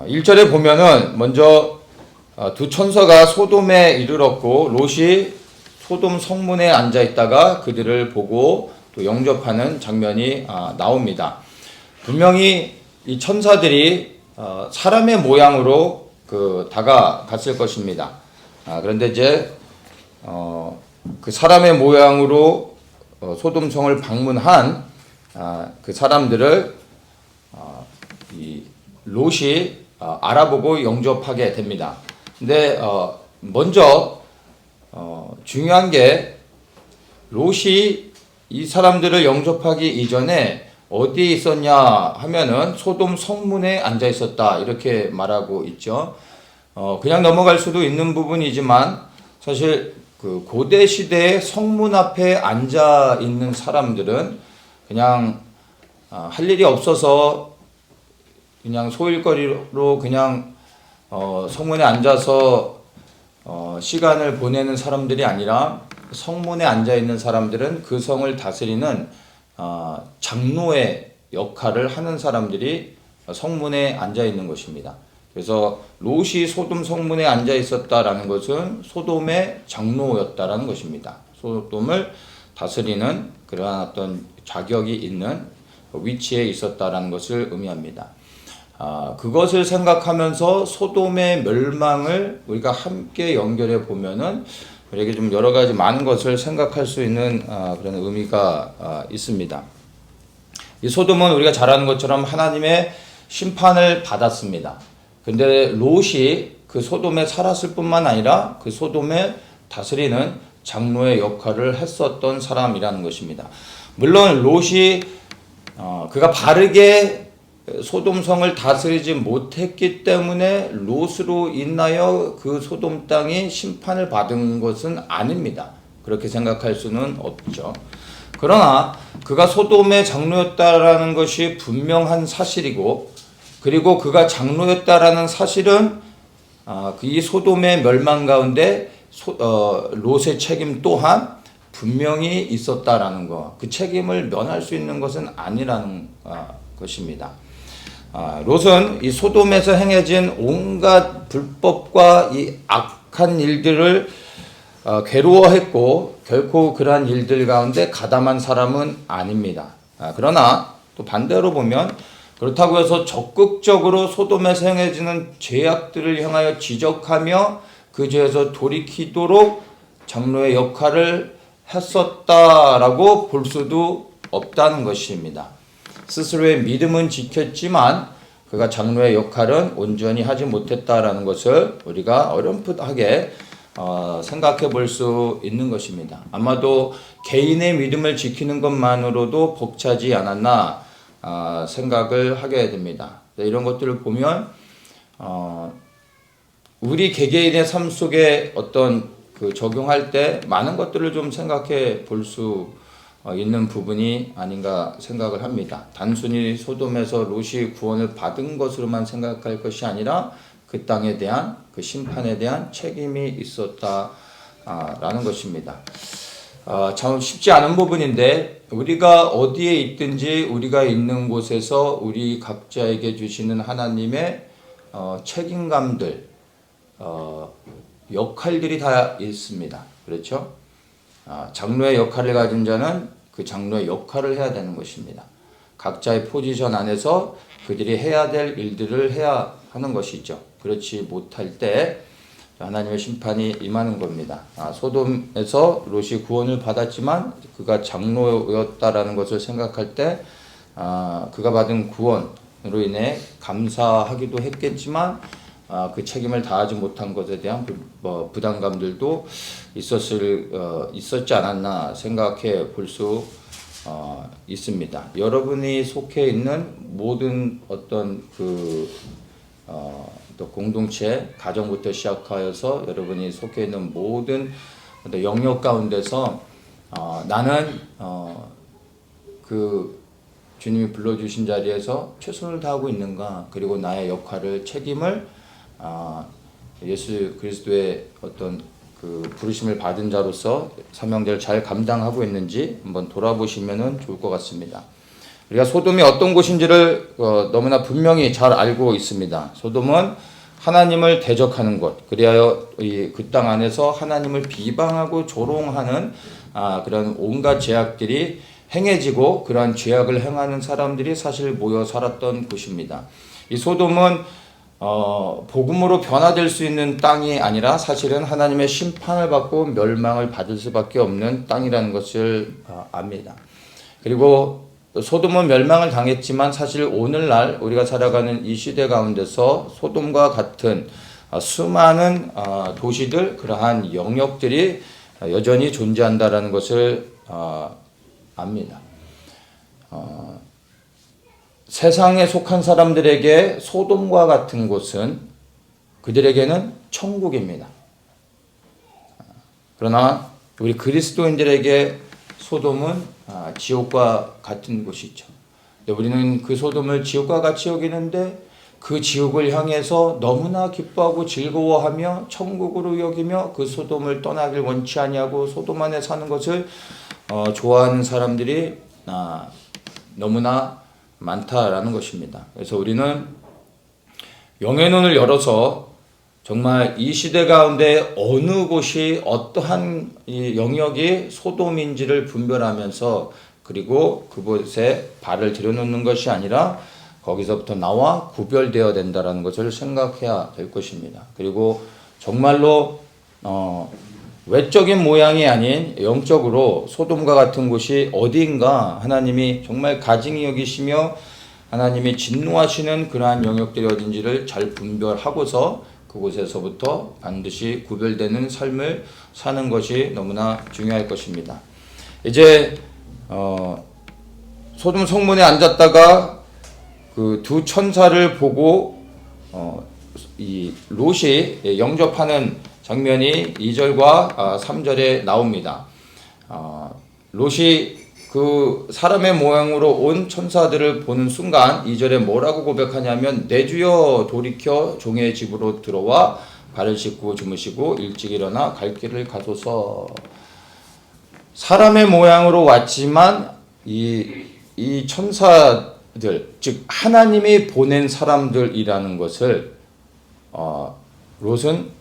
1절에 보면은 먼저 두 천사가 소돔에 이르렀고 롯이 소돔 성문에 앉아 있다가 그들을 보고 또 영접하는 장면이 나옵니다. 분명히 이 천사들이 사람의 모양으로 다가갔을 것입니다. 그런데 이제 그 사람의 모양으로 소돔성을 방문한 그 사람들을 이 롯이 알아보고 영접하게 됩니다. 근데 먼저 중요한 게 롯이 이 사람들을 영접하기 이전에 어디에 있었냐 하면은 소돔 성문에 앉아 있었다 이렇게 말하고 있죠. 그냥 넘어갈 수도 있는 부분이지만 사실 그 고대 시대의 성문 앞에 앉아 있는 사람들은 그냥 할 일이 없어서 그냥 소일거리로 그냥 성문에 앉아서 시간을 보내는 사람들이 아니라 성문에 앉아 있는 사람들은 그 성을 다스리는 장로의 역할을 하는 사람들이 성문에 앉아 있는 것입니다. 그래서 롯이 소돔 성문에 앉아 있었다라는 것은 소돔의 장로였다라는 것입니다. 소돔을 다스리는 그러한 어떤 자격이 있는 위치에 있었다라는 것을 의미합니다. 그것을 생각하면서 소돔의 멸망을 우리가 함께 연결해 보면은 우리에게 좀 여러 가지 많은 것을 생각할 수 있는 그런 의미가 있습니다. 이 소돔은 우리가 잘 아는 것처럼 하나님의 심판을 받았습니다. 근데 롯이 그 소돔에 살았을 뿐만 아니라 그 소돔에 다스리는 장로의 역할을 했었던 사람이라는 것입니다. 물론 롯이 그가 바르게 소돔성을 다스리지 못했기 때문에 롯으로 인하여 그 소돔 땅이 심판을 받은 것은 아닙니다. 그렇게 생각할 수는 없죠. 그러나 그가 소돔의 장로였다라는 것이 분명한 사실이고, 그리고 그가 장로였다라는 사실은 이 소돔의 멸망 가운데 롯의 책임 또한 분명히 있었다라는 것, 그 책임을 면할 수 있는 것은 아니라는 것입니다. 롯은 이 소돔에서 행해진 온갖 불법과 이 악한 일들을 괴로워했고 결코 그러한 일들 가운데 가담한 사람은 아닙니다. 그러나 또 반대로 보면 그렇다고 해서 적극적으로 소돔에서 행해지는 죄악들을 향하여 지적하며 그 죄에서 돌이키도록 장로의 역할을 했었다라고 볼 수도 없다는 것입니다. 스스로의 믿음은 지켰지만 그가 장로의 역할은 온전히 하지 못했다라는 것을 우리가 어렴풋하게 생각해 볼 수 있는 것입니다. 아마도 개인의 믿음을 지키는 것만으로도 벅차지 않았나 생각을 하게 됩니다. 이런 것들을 보면 우리 개개인의 삶 속에 어떤 적용할 때 많은 것들을 좀 생각해 볼 수 있는 부분이 아닌가 생각을 합니다. 단순히 소돔에서 롯이 구원을 받은 것으로만 생각할 것이 아니라 그 땅에 대한 그 심판에 대한 책임이 있었다라는 것입니다. 참 쉽지 않은 부분인데 우리가 어디에 있든지 우리가 있는 곳에서 우리 각자에게 주시는 하나님의 책임감들, 역할들이 다 있습니다. 그렇죠? 장로의 역할을 가진 자는 그 장로의 역할을 해야 되는 것입니다. 각자의 포지션 안에서 그들이 해야 될 일들을 해야 하는 것이죠. 그렇지 못할 때 하나님의 심판이 임하는 겁니다. 소돔에서 롯이 구원을 받았지만 그가 장로였다라는 것을 생각할 때 그가 받은 구원으로 인해 감사하기도 했겠지만 그 책임을 다하지 못한 것에 대한 부담감들도 있었지 않았나 생각해 볼 수 있습니다. 여러분이 속해 있는 모든 어떤 또 공동체, 가정부터 시작하여서 여러분이 속해 있는 모든 영역 가운데서 나는 그 주님이 불러주신 자리에서 최선을 다하고 있는가, 그리고 나의 역할을, 책임을 예수 그리스도의 어떤 그 부르심을 받은 자로서 사명대를 잘 감당하고 있는지 한번 돌아보시면 좋을 것 같습니다. 우리가 소돔이 어떤 곳인지를 너무나 분명히 잘 알고 있습니다. 소돔은 하나님을 대적하는 곳, 그리하여 그 땅 안에서 하나님을 비방하고 조롱하는 그런 온갖 죄악들이 행해지고 그러한 죄악을 행하는 사람들이 사실 모여 살았던 곳입니다. 이 소돔은 복음으로 변화될 수 있는 땅이 아니라 사실은 하나님의 심판을 받고 멸망을 받을 수밖에 없는 땅이라는 것을 압니다. 그리고 소돔은 멸망을 당했지만 사실 오늘날 우리가 살아가는 이 시대 가운데서 소돔과 같은 수많은 도시들, 그러한 영역들이 여전히 존재한다라는 것을 압니다. 세상에 속한 사람들에게 소돔과 같은 곳은 그들에게는 천국입니다. 그러나 우리 그리스도인들에게 소돔은 지옥과 같은 곳이죠. 우리는 그 소돔을 지옥과 같이 여기는데 그 지옥을 향해서 너무나 기뻐하고 즐거워하며 천국으로 여기며 그 소돔을 떠나길 원치 아니하고 소돔 안에 사는 것을 좋아하는 사람들이 너무나 많다라는 것입니다. 그래서 우리는 영의 눈을 열어서 정말 이 시대 가운데 어느 곳이 어떠한 이 영역이 소돔인지를 분별하면서 그리고 그곳에 발을 들여놓는 것이 아니라 거기서부터 나와 구별되어야 된다는 것을 생각해야 될 것입니다. 그리고 정말로 외적인 모양이 아닌 영적으로 소돔과 같은 곳이 어디인가 하나님이 정말 가증히 여기시며 하나님이 진노하시는 그러한 영역들이 어딘지를 잘 분별하고서 그곳에서부터 반드시 구별되는 삶을 사는 것이 너무나 중요할 것입니다. 이제 소돔 성문에 앉았다가 그 두 천사를 보고 이 롯이 영접하는 장면이 2절과 3절에 나옵니다. 롯이 그 사람의 모양으로 온 천사들을 보는 순간 2절에 뭐라고 고백하냐면 내 주여 돌이켜 종의 집으로 들어와 발을 씻고 주무시고 일찍 일어나 갈 길을 가소서. 사람의 모양으로 왔지만 이 천사들, 즉 하나님이 보낸 사람들이라는 것을 롯은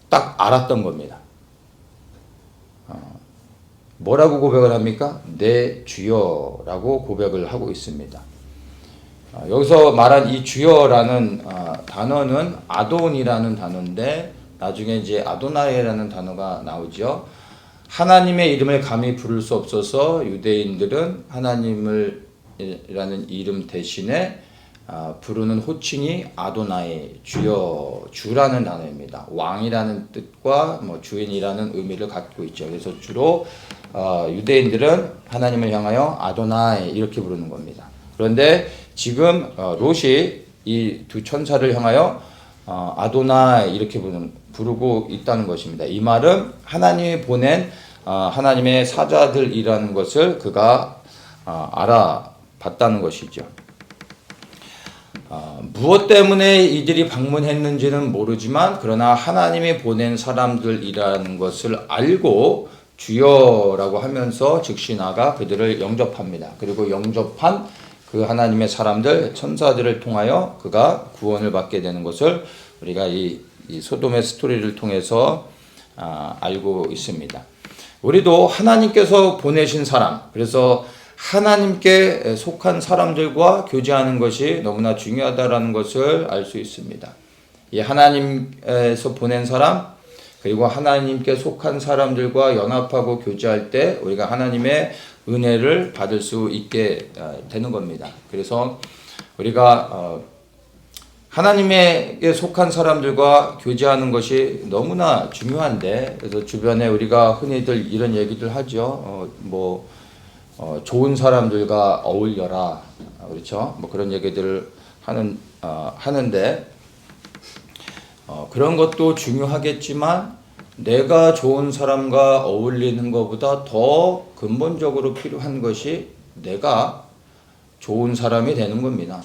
딱 알았던 겁니다. 뭐라고 고백을 합니까? 내 주여라고 고백을 하고 있습니다. 여기서 말한 이 주여라는 단어는 아돈이라는 단어인데 나중에 이제 아도나이라는 단어가 나오죠. 하나님의 이름을 감히 부를 수 없어서 유대인들은 하나님을 이라는 이름 대신에 부르는 호칭이 아도나이, 주여, 주라는 단어입니다. 왕이라는 뜻과 주인이라는 의미를 갖고 있죠. 그래서 주로 유대인들은 하나님을 향하여 아도나이 이렇게 부르는 겁니다. 그런데 지금 롯이 이 두 천사를 향하여 아도나이 이렇게 부르고 있다는 것입니다. 이 말은 하나님이 보낸 하나님의 사자들이라는 것을 그가 알아봤다는 것이죠. 무엇 때문에 이들이 방문했는지는 모르지만 그러나 하나님이 보낸 사람들이라는 것을 알고 주여라고 하면서 즉시 나가 그들을 영접합니다. 그리고 영접한 그 하나님의 사람들 천사들을 통하여 그가 구원을 받게 되는 것을 우리가 이 소돔의 스토리를 통해서 알고 있습니다. 우리도 하나님께서 보내신 사람, 그래서 하나님께 속한 사람들과 교제하는 것이 너무나 중요하다라는 것을 알 수 있습니다. 이 하나님에서 보낸 사람, 그리고 하나님께 속한 사람들과 연합하고 교제할 때 우리가 하나님의 은혜를 받을 수 있게 되는 겁니다. 그래서 우리가 하나님에게 속한 사람들과 교제하는 것이 너무나 중요한데, 그래서 주변에 우리가 흔히들 이런 얘기들 하죠. 좋은 사람들과 어울려라, 그렇죠? 그런 얘기들을 하는데 그런 것도 중요하겠지만 내가 좋은 사람과 어울리는 것보다 더 근본적으로 필요한 것이 내가 좋은 사람이 되는 겁니다.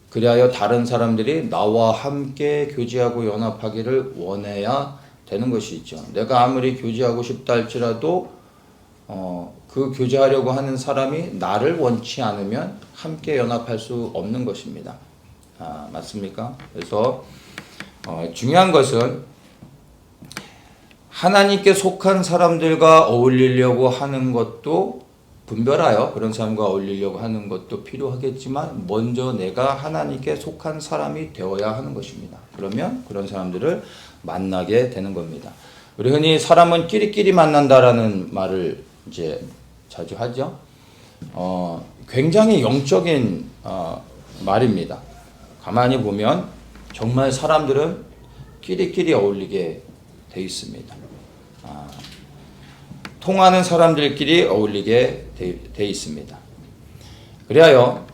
그리하여 다른 사람들이 나와 함께 교제하고 연합하기를 원해야 되는 것이죠. 내가 아무리 교제하고 싶다 할지라도 그 교제하려고 하는 사람이 나를 원치 않으면 함께 연합할 수 없는 것입니다. 맞습니까? 그래서 중요한 것은 하나님께 속한 사람들과 어울리려고 하는 것도 분별하여 그런 사람과 어울리려고 하는 것도 필요하겠지만 먼저 내가 하나님께 속한 사람이 되어야 하는 것입니다. 그러면 그런 사람들을 만나게 되는 겁니다. 우리 흔히 사람은 끼리끼리 만난다라는 말을 이제 자주 하죠. 굉장히 영적인 말입니다. 가만히 보면 정말 사람들은 끼리끼리 어울리게 돼 있습니다. 통하는 사람들끼리 어울리게 돼 있습니다. 그리하여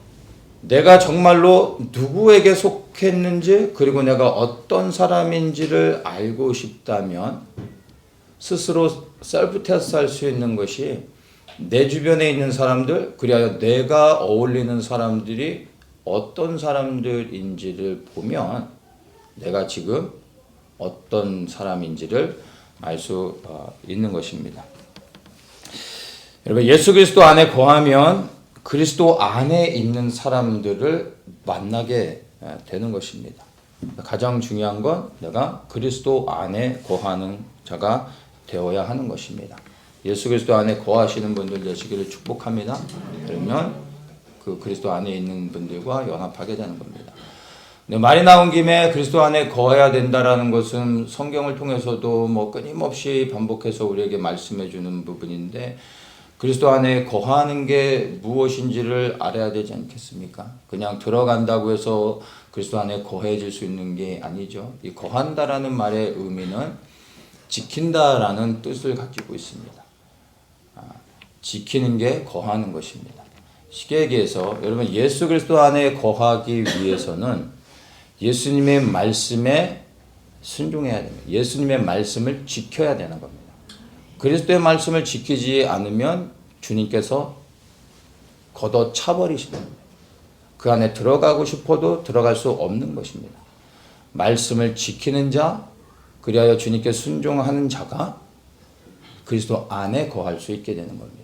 내가 정말로 누구에게 속했는지 그리고 내가 어떤 사람인지를 알고 싶다면 스스로 셀프 테스트할 수 있는 것이 내 주변에 있는 사람들, 그리하여 내가 어울리는 사람들이 어떤 사람들인지를 보면 내가 지금 어떤 사람인지를 알 수 있는 것입니다. 여러분, 예수 그리스도 안에 거하면 그리스도 안에 있는 사람들을 만나게 되는 것입니다. 가장 중요한 건 내가 그리스도 안에 거하는 자가 되어야 하는 것입니다. 예수 그리스도 안에 거하시는 분들 되시기를 축복합니다. 그러면 그 그리스도 안에 있는 분들과 연합하게 되는 겁니다. 말이 나온 김에 그리스도 안에 거해야 된다라는 것은 성경을 통해서도 뭐 끊임없이 반복해서 우리에게 말씀해 주는 부분인데 그리스도 안에 거하는 게 무엇인지를 알아야 되지 않겠습니까? 그냥 들어간다고 해서 그리스도 안에 거해질 수 있는 게 아니죠. 이 거한다라는 말의 의미는 지킨다라는 뜻을 가지고 있습니다. 지키는 게 거하는 것입니다. 쉽게 얘기해서 여러분 예수 그리스도 안에 거하기 위해서는 예수님의 말씀에 순종해야 됩니다. 예수님의 말씀을 지켜야 되는 겁니다. 그리스도의 말씀을 지키지 않으면 주님께서 걷어차버리시는 겁니다. 그 안에 들어가고 싶어도 들어갈 수 없는 것입니다. 말씀을 지키는 자, 그리하여 주님께 순종하는 자가 그리스도 안에 거할 수 있게 되는 겁니다.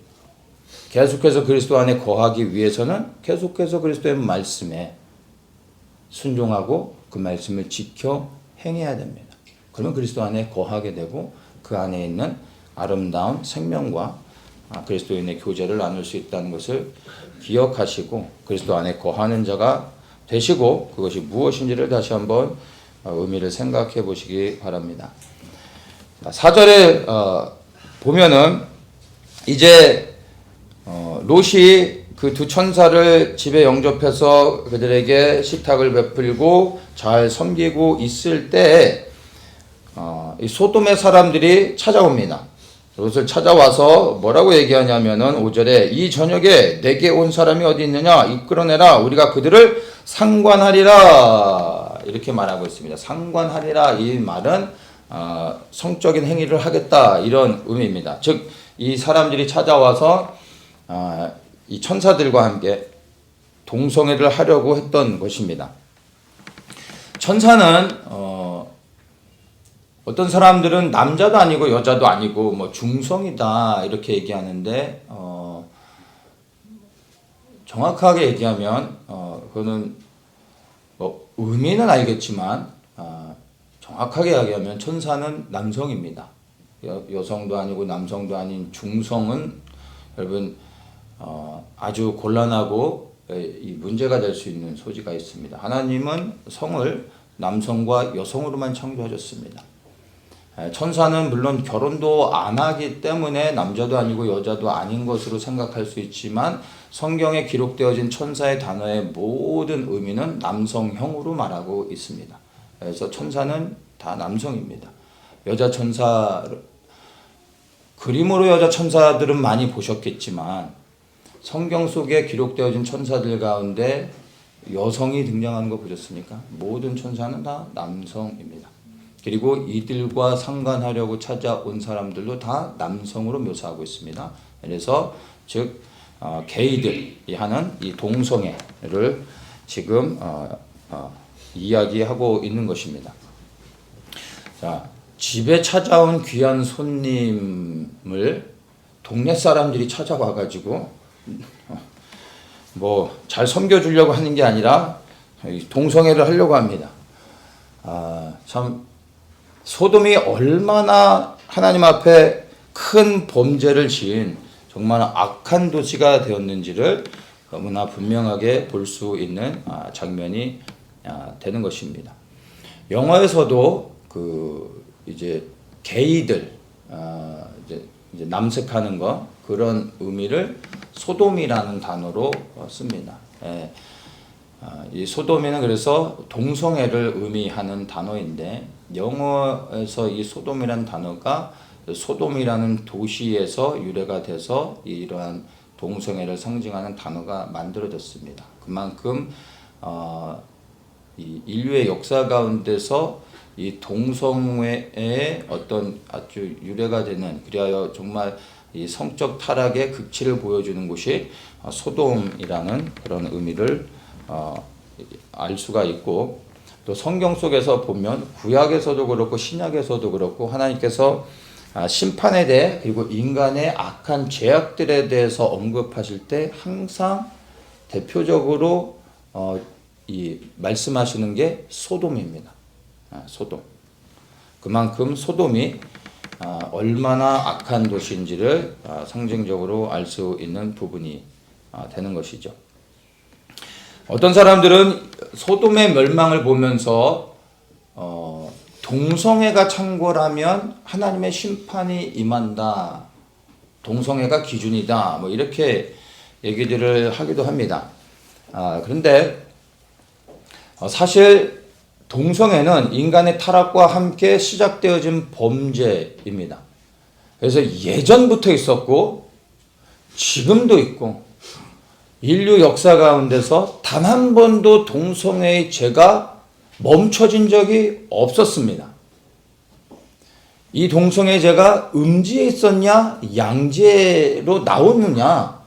계속해서 그리스도 안에 거하기 위해서는 계속해서 그리스도의 말씀에 순종하고 그 말씀을 지켜 행해야 됩니다. 그러면 그리스도 안에 거하게 되고 그 안에 있는 아름다운 생명과 그리스도인의 교제를 나눌 수 있다는 것을 기억하시고 그리스도 안에 거하는 자가 되시고 그것이 무엇인지를 다시 한번 의미를 생각해 보시기 바랍니다. 4절에 보면은 이제 롯이 그 두 천사를 집에 영접해서 그들에게 식탁을 베풀고 잘 섬기고 있을 때 이 소돔의 사람들이 찾아옵니다. 롯을 찾아와서 뭐라고 얘기하냐면은 5절에 이 저녁에 내게 온 사람이 어디 있느냐 이끌어내라 우리가 그들을 상관하리라 이렇게 말하고 있습니다. 상관하리라 이 말은 성적인 행위를 하겠다 이런 의미입니다. 즉 이 사람들이 찾아와서 이 천사들과 함께 동성애를 하려고 했던 것입니다. 천사는 어떤 사람들은 남자도 아니고 여자도 아니고 뭐 중성이다 이렇게 얘기하는데 정확하게 얘기하면 그거는 뭐 의미는 알겠지만 정확하게 얘기하면 천사는 남성입니다. 여성도 아니고 남성도 아닌 중성은 여러분 아주 곤란하고 이 문제가 될 수 있는 소지가 있습니다. 하나님은 성을 남성과 여성으로만 창조하셨습니다. 천사는 물론 결혼도 안 하기 때문에 남자도 아니고 여자도 아닌 것으로 생각할 수 있지만 성경에 기록되어진 천사의 단어의 모든 의미는 남성형으로 말하고 있습니다. 그래서 천사는 다 남성입니다. 여자 천사 그림으로 여자 천사들은 많이 보셨겠지만 성경 속에 기록되어진 천사들 가운데 여성이 등장하는 거 보셨습니까? 모든 천사는 다 남성입니다. 그리고 이들과 상관하려고 찾아온 사람들도 다 남성으로 묘사하고 있습니다. 그래서 즉 게이들이 하는 이 동성애를 지금 이야기하고 있는 것입니다. 자, 집에 찾아온 귀한 손님을 동네 사람들이 찾아와가지고 뭐 잘 섬겨주려고 하는 게 아니라 동성애를 하려고 합니다. 참 소돔이 얼마나 하나님 앞에 큰 범죄를 지은 정말 악한 도시가 되었는지를 너무나 분명하게 볼 수 있는 장면이 되는 것입니다. 영어에서도 이제 게이들 이제 남색하는 거 그런 의미를 소돔이라는 단어로 씁니다. 이 소돔에는 그래서 동성애를 의미하는 단어인데 영어에서 이 소돔이라는 단어가 소돔이라는 도시에서 유래가 돼서 이러한 동성애를 상징하는 단어가 만들어졌습니다. 그만큼 이 인류의 역사 가운데서 이 동성애의 어떤 아주 유래가 되는 그리하여 정말 이 성적 타락의 극치를 보여주는 곳이 소돔이라는 그런 의미를 알 수가 있고 또 성경 속에서 보면 구약에서도 그렇고 신약에서도 그렇고 하나님께서 심판에 대해 그리고 인간의 악한 죄악들에 대해서 언급하실 때 항상 대표적으로 이 말씀하시는 게 소돔입니다. 소돔. 그만큼 소돔이 얼마나 악한 도시인지를 상징적으로 알 수 있는 부분이 되는 것이죠. 어떤 사람들은 소돔의 멸망을 보면서 동성애가 창궐하면 하나님의 심판이 임한다. 동성애가 기준이다. 뭐 이렇게 얘기들을 하기도 합니다. 그런데 사실 동성애는 인간의 타락과 함께 시작되어진 범죄입니다. 그래서 예전부터 있었고 지금도 있고 인류 역사 가운데서 단 한 번도 동성애의 죄가 멈춰진 적이 없었습니다. 이 동성애 죄가 음지에 있었냐 양지로 나오느냐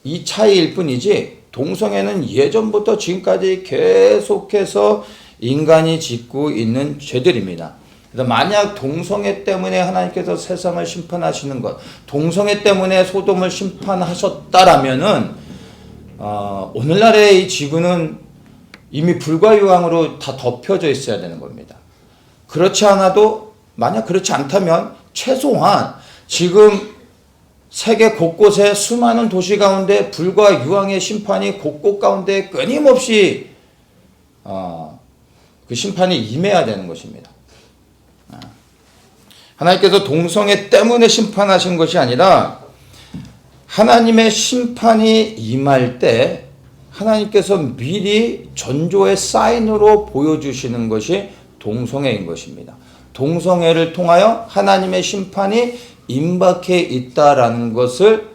이 차이일 뿐이지 동성애는 예전부터 지금까지 계속해서 인간이 짓고 있는 죄들입니다. 그래서 만약 동성애 때문에 하나님께서 세상을 심판하시는 것, 동성애 때문에 소돔을 심판하셨다라면은 오늘날의 이 지구는 이미 불과 유황으로 다 덮여져 있어야 되는 겁니다. 그렇지 않아도 만약 그렇지 않다면 최소한 지금 세계 곳곳에 수많은 도시 가운데 불과 유황의 심판이 곳곳 가운데 끊임없이 그 심판이 임해야 되는 것입니다. 하나님께서 동성애 때문에 심판하신 것이 아니라 하나님의 심판이 임할 때 하나님께서 미리 전조의 사인으로 보여주시는 것이 동성애인 것입니다. 동성애를 통하여 하나님의 심판이 임박해 있다라는 것을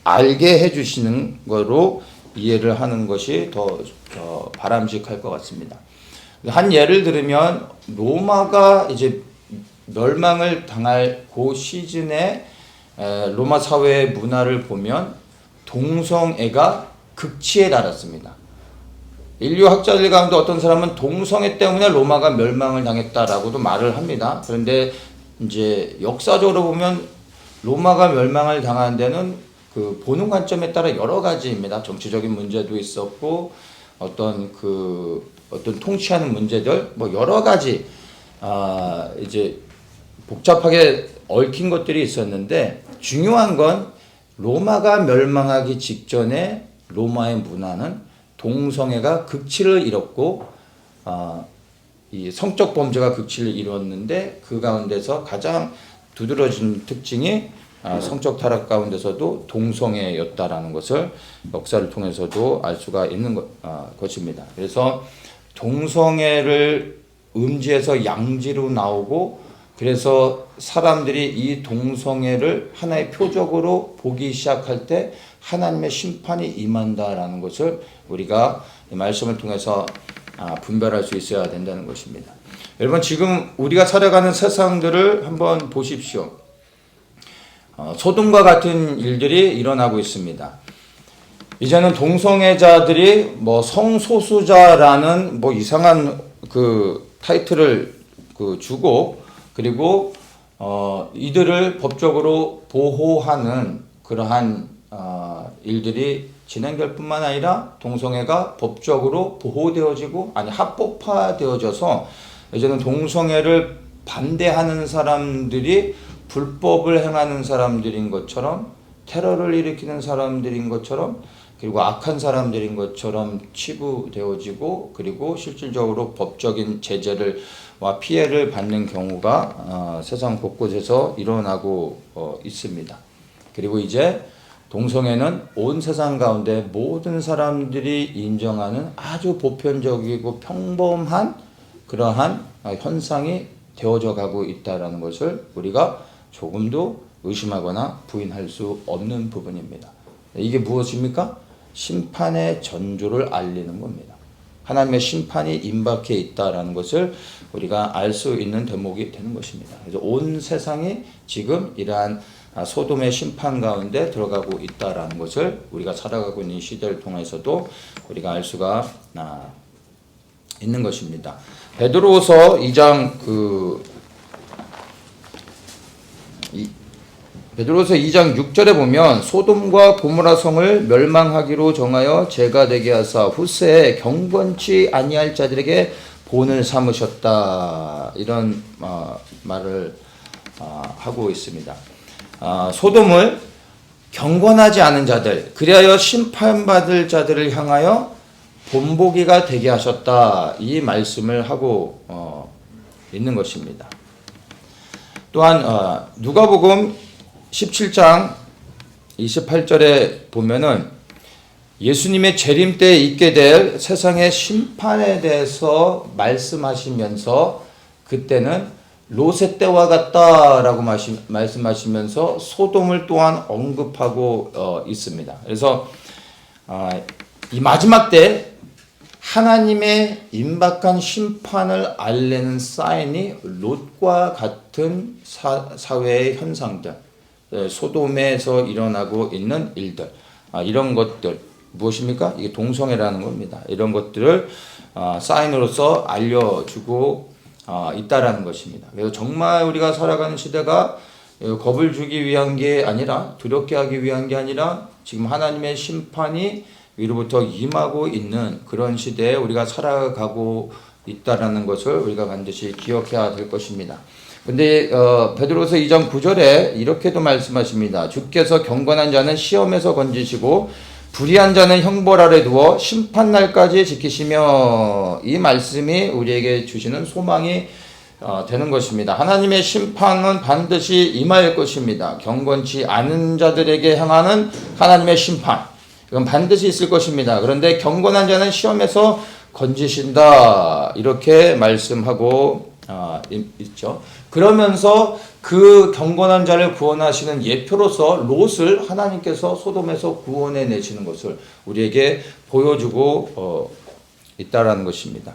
알게 해주시는 거로 이해를 하는 것이 더 바람직할 것 같습니다. 한 예를 들으면 로마가 이제 멸망을 당할 그 시즌에 로마 사회의 문화를 보면 동성애가 극치에 달았습니다. 인류 학자들 가운데 어떤 사람은 동성애 때문에 로마가 멸망을 당했다라고도 말을 합니다. 그런데 이제 역사적으로 보면 로마가 멸망을 당한 데는 그 보는 관점에 따라 여러 가지입니다. 정치적인 문제도 있었고 어떤 통치하는 문제들 뭐 여러 가지 이제 복잡하게 얽힌 것들이 있었는데 중요한 건 로마가 멸망하기 직전에 로마의 문화는 동성애가 극치를 이뤘고 이 성적 범죄가 극치를 이뤘는데 그 가운데서 가장 두드러진 특징이 성적 타락 가운데서도 동성애였다라는 것을 역사를 통해서도 알 수가 있는 것입니다. 그래서 동성애를 음지에서 양지로 나오고 그래서 사람들이 이 동성애를 하나의 표적으로 보기 시작할 때 하나님의 심판이 임한다라는 것을 우리가 이 말씀을 통해서 분별할 수 있어야 된다는 것입니다. 여러분 지금 우리가 살아가는 세상들을 한번 보십시오. 소돔과 같은 일들이 일어나고 있습니다. 이제는 동성애자들이 뭐 성소수자라는 뭐 이상한 그 타이틀을 주고 그리고 이들을 법적으로 보호하는 그러한 일들이 진행될 뿐만 아니라 동성애가 법적으로 보호되어지고 합법화되어져서 이제는 동성애를 반대하는 사람들이 불법을 행하는 사람들인 것처럼 테러를 일으키는 사람들인 것처럼 그리고 악한 사람들인 것처럼 치부되어지고 그리고 실질적으로 법적인 제재와 피해를 받는 경우가 세상 곳곳에서 일어나고 있습니다. 그리고 이제 동성애는 온 세상 가운데 모든 사람들이 인정하는 아주 보편적이고 평범한 그러한 현상이 되어져 가고 있다는 것을 우리가 조금도 의심하거나 부인할 수 없는 부분입니다. 이게 무엇입니까? 심판의 전조를 알리는 겁니다. 하나님의 심판이 임박해 있다라는 것을 우리가 알 수 있는 대목이 되는 것입니다. 그래서 온 세상이 지금 이러한 소돔의 심판 가운데 들어가고 있다라는 것을 우리가 살아가고 있는 시대를 통해서도 우리가 알 수가 있는 것입니다. 베드로후서 2장 베드로후서 2장 6절에 보면 소돔과 고모라 성을 멸망하기로 정하여 죄가 되게 하사 후세에 경건치 아니할 자들에게 본을 삼으셨다. 이런 말을 하고 있습니다. 소돔을 경건하지 않은 자들, 그리하여 심판받을 자들을 향하여 본보기가 되게 하셨다. 이 말씀을 하고 있는 것입니다. 또한 누가복음 17장 28절에 보면은 예수님의 재림 때 있게 될 세상의 심판에 대해서 말씀하시면서 그때는 롯의 때와 같다라고 말씀하시면서 소돔을 또한 언급하고 있습니다. 그래서 이 마지막 때 하나님의 임박한 심판을 알리는 사인이 롯과 같은 사회의 현상들, 소돔에서 일어나고 있는 일들, 이런 것들 무엇입니까? 이게 동성애라는 겁니다. 이런 것들을 사인으로서 알려주고 있다라는 것입니다. 그래서 정말 우리가 살아가는 시대가 겁을 주기 위한 게 아니라 두렵게 하기 위한 게 아니라 지금 하나님의 심판이 위로부터 임하고 있는 그런 시대에 우리가 살아가고 있다라는 것을 우리가 반드시 기억해야 될 것입니다. 근데 베드로서 2장 9절에 이렇게도 말씀하십니다. 주께서 경건한 자는 시험에서 건지시고 불의한 자는 형벌 아래 두어 심판날까지 지키시며, 이 말씀이 우리에게 주시는 소망이 되는 것입니다. 하나님의 심판은 반드시 임할 것입니다. 경건치 않은 자들에게 향하는 하나님의 심판, 이건 반드시 있을 것입니다. 그런데 경건한 자는 시험에서 건지신다, 이렇게 말씀하고 있죠. 그러면서 그 경건한 자를 구원하시는 예표로서 롯을 하나님께서 소돔에서 구원해 내시는 것을 우리에게 보여주고 있다라는 것입니다.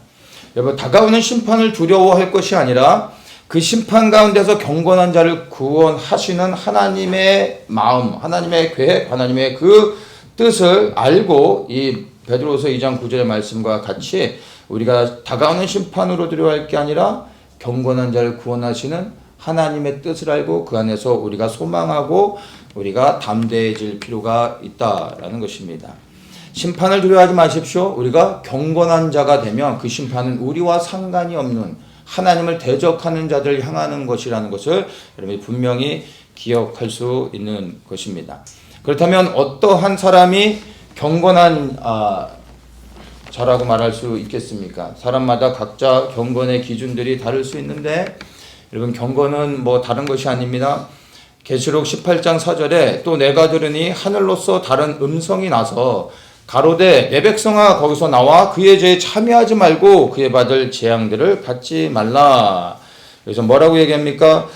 여러분, 다가오는 심판을 두려워할 것이 아니라 그 심판 가운데서 경건한 자를 구원하시는 하나님의 마음, 하나님의 계획, 하나님의 그 뜻을 알고 이 베드로서 2장 9절의 말씀과 같이 우리가 다가오는 심판으로 두려워할 게 아니라 경건한 자를 구원하시는 하나님의 뜻을 알고 그 안에서 우리가 소망하고 우리가 담대해질 필요가 있다라는 것입니다. 심판을 두려워하지 마십시오. 우리가 경건한 자가 되면 그 심판은 우리와 상관이 없는 하나님을 대적하는 자들을 향하는 것이라는 것을 여러분이 분명히 기억할 수 있는 것입니다. 그렇다면 어떠한 사람이 경건한 자라고 말할 수 있겠습니까? 사람마다 각자 경건의 기준들이 다를 수 있는데, 여러분, 경건은 뭐 다른 것이 아닙니다. 계시록 18장 4절에 또 내가 들으니 하늘로서 다른 음성이 나서 가로되 내 백성아 거기서 나와 그의 죄에 참여하지 말고 그의 받을 재앙들을 받지 말라. 그래서 뭐라고 얘기합니까?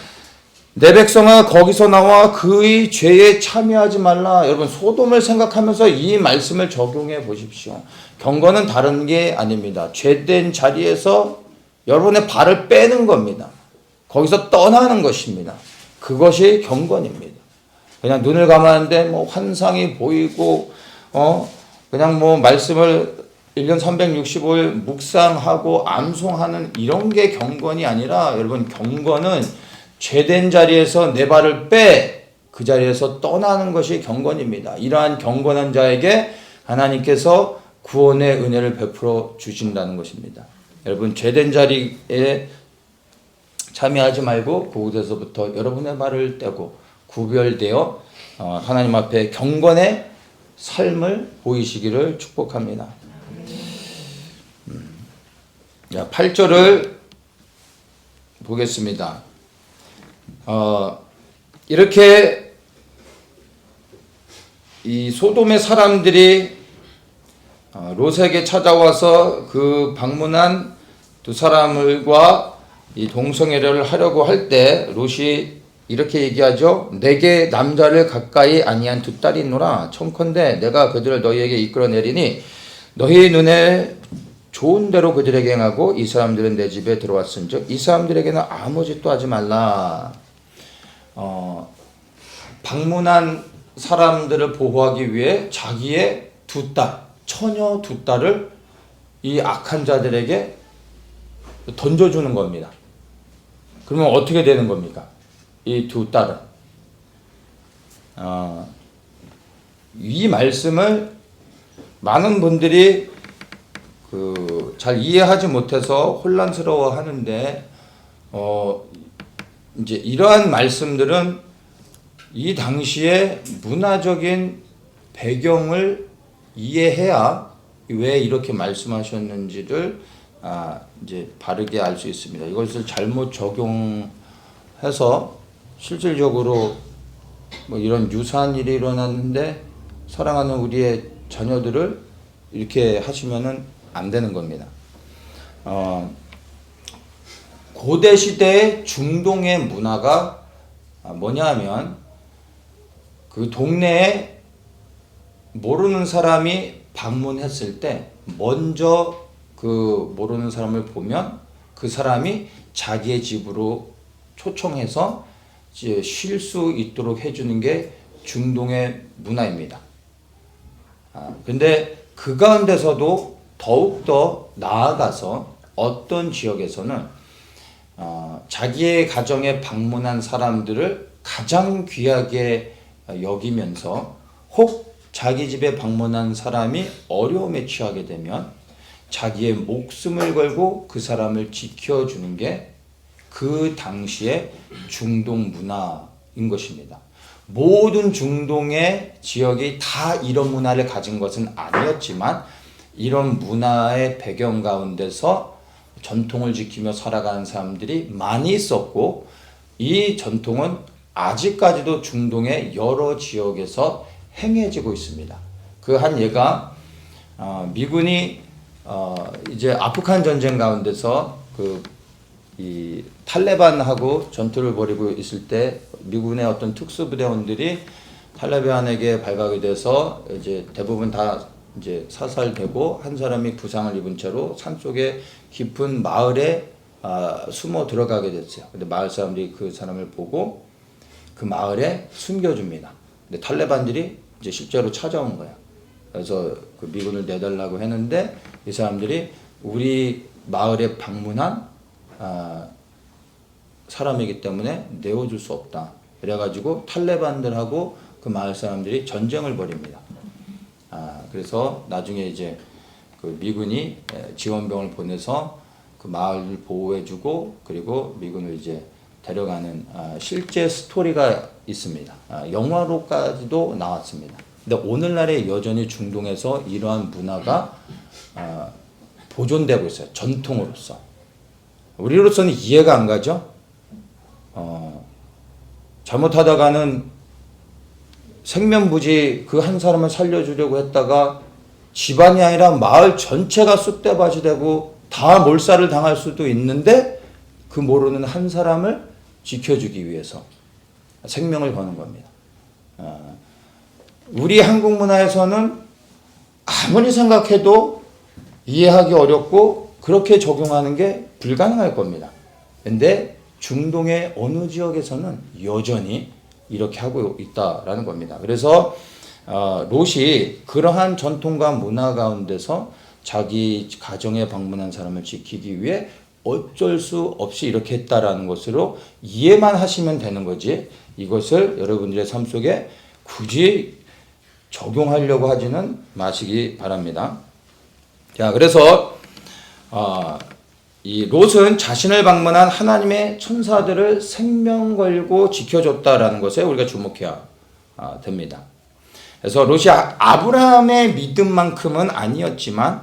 내 백성아 거기서 나와 그의 죄에 참여하지 말라. 여러분, 소돔을 생각하면서 이 말씀을 적용해 보십시오. 경건은 다른 게 아닙니다. 죄된 자리에서 여러분의 발을 빼는 겁니다. 거기서 떠나는 것입니다. 그것이 경건입니다. 그냥 눈을 감았는데 뭐 환상이 보이고 그냥 뭐 말씀을 1년 365일 묵상하고 암송하는 이런 게 경건이 아니라, 여러분, 경건은 죄된 자리에서 내 발을 빼 그 자리에서 떠나는 것이 경건입니다. 이러한 경건한 자에게 하나님께서 구원의 은혜를 베풀어 주신다는 것입니다. 여러분, 죄된 자리에 참여하지 말고 그곳에서부터 여러분의 발을 떼고 구별되어 하나님 앞에 경건의 삶을 보이시기를 축복합니다. 8절을 보겠습니다. 이렇게 이 소돔의 사람들이 롯에게 찾아와서 그 방문한 두 사람과 이 동성애를 하려고 할 때 롯이 이렇게 얘기하죠. 내게 남자를 가까이 아니한 두 딸이 있노라. 청컨대 내가 그들을 너희에게 이끌어내리니 너희 눈에 좋은 대로 그들에게 행하고 이 사람들은 내 집에 들어왔은즉 이 사람들에게는 아무 짓도 하지 말라. 방문한 사람들을 보호하기 위해 자기의 두 딸, 처녀 두 딸을 이 악한 자들에게 던져주는 겁니다. 그러면 어떻게 되는 겁니까? 이 두 딸은 이 말씀을 많은 분들이 잘 이해하지 못해서 혼란스러워 하는데 이제 이러한 말씀들은 이 당시의 문화적인 배경을 이해해야 왜 이렇게 말씀하셨는지를 이제 바르게 알 수 있습니다. 이것을 잘못 적용해서 실질적으로 뭐 이런 유사한 일이 일어났는데 사랑하는 우리의 자녀들을 이렇게 하시면은 안 되는 겁니다. 고대 시대의 중동의 문화가 뭐냐 하면 그 동네에 모르는 사람이 방문했을 때 먼저 그 모르는 사람을 보면 그 사람이 자기의 집으로 초청해서 쉴 수 있도록 해주는 게 중동의 문화입니다. 근데 그 가운데서도 더욱더 나아가서 어떤 지역에서는 자기의 가정에 방문한 사람들을 가장 귀하게 여기면서 혹 자기 집에 방문한 사람이 어려움에 처하게 되면 자기의 목숨을 걸고 그 사람을 지켜주는 게 그 당시의 중동 문화인 것입니다. 모든 중동의 지역이 다 이런 문화를 가진 것은 아니었지만 이런 문화의 배경 가운데서 전통을 지키며 살아가는 사람들이 많이 있었고 이 전통은 아직까지도 중동의 여러 지역에서 행해지고 있습니다. 그 한 예가 미군이 이제 아프간 전쟁 가운데서 이 탈레반하고 전투를 벌이고 있을 때 미군의 어떤 특수부대원들이 탈레반에게 발각이 돼서 이제 대부분 다 이제 사살되고 한 사람이 부상을 입은 채로 산속에 깊은 마을에 숨어 들어가게 됐어요. 근데 마을 사람들이 그 사람을 보고 그 마을에 숨겨줍니다. 근데 탈레반들이 이제 실제로 찾아온 거예요. 그래서 그 미군을 내달라고 했는데 이 사람들이 우리 마을에 방문한 사람이기 때문에 내어줄 수 없다. 그래가지고 탈레반들하고 그 마을 사람들이 전쟁을 벌입니다. 그래서 나중에 이제 그 미군이 지원병을 보내서 그 마을을 보호해주고 그리고 미군을 이제 데려가는 실제 스토리가 있습니다. 영화로까지도 나왔습니다. 근데 오늘날에 여전히 중동에서 이러한 문화가 보존되고 있어요. 전통으로서. 우리로서는 이해가 안 가죠? 잘못하다가는 생면부지 그 한 사람을 살려주려고 했다가 집안이 아니라 마을 전체가 쑥대밭이 되고 다 몰살을 당할 수도 있는데 그 모르는 한 사람을 지켜주기 위해서 생명을 거는 겁니다. 우리 한국 문화에서는 아무리 생각해도 이해하기 어렵고 그렇게 적용하는 게 불가능할 겁니다. 근데 중동의 어느 지역에서는 여전히 이렇게 하고 있다라는 겁니다. 그래서 롯이 그러한 전통과 문화 가운데서 자기 가정에 방문한 사람을 지키기 위해 어쩔 수 없이 이렇게 했다라는 것으로 이해만 하시면 되는 거지, 이것을 여러분들의 삶 속에 굳이 적용하려고 하지는 마시기 바랍니다. 자, 그래서 이 롯은 자신을 방문한 하나님의 천사들을 생명 걸고 지켜줬다라는 것에 우리가 주목해야 됩니다. 그래서 롯이 아브라함의 믿음만큼은 아니었지만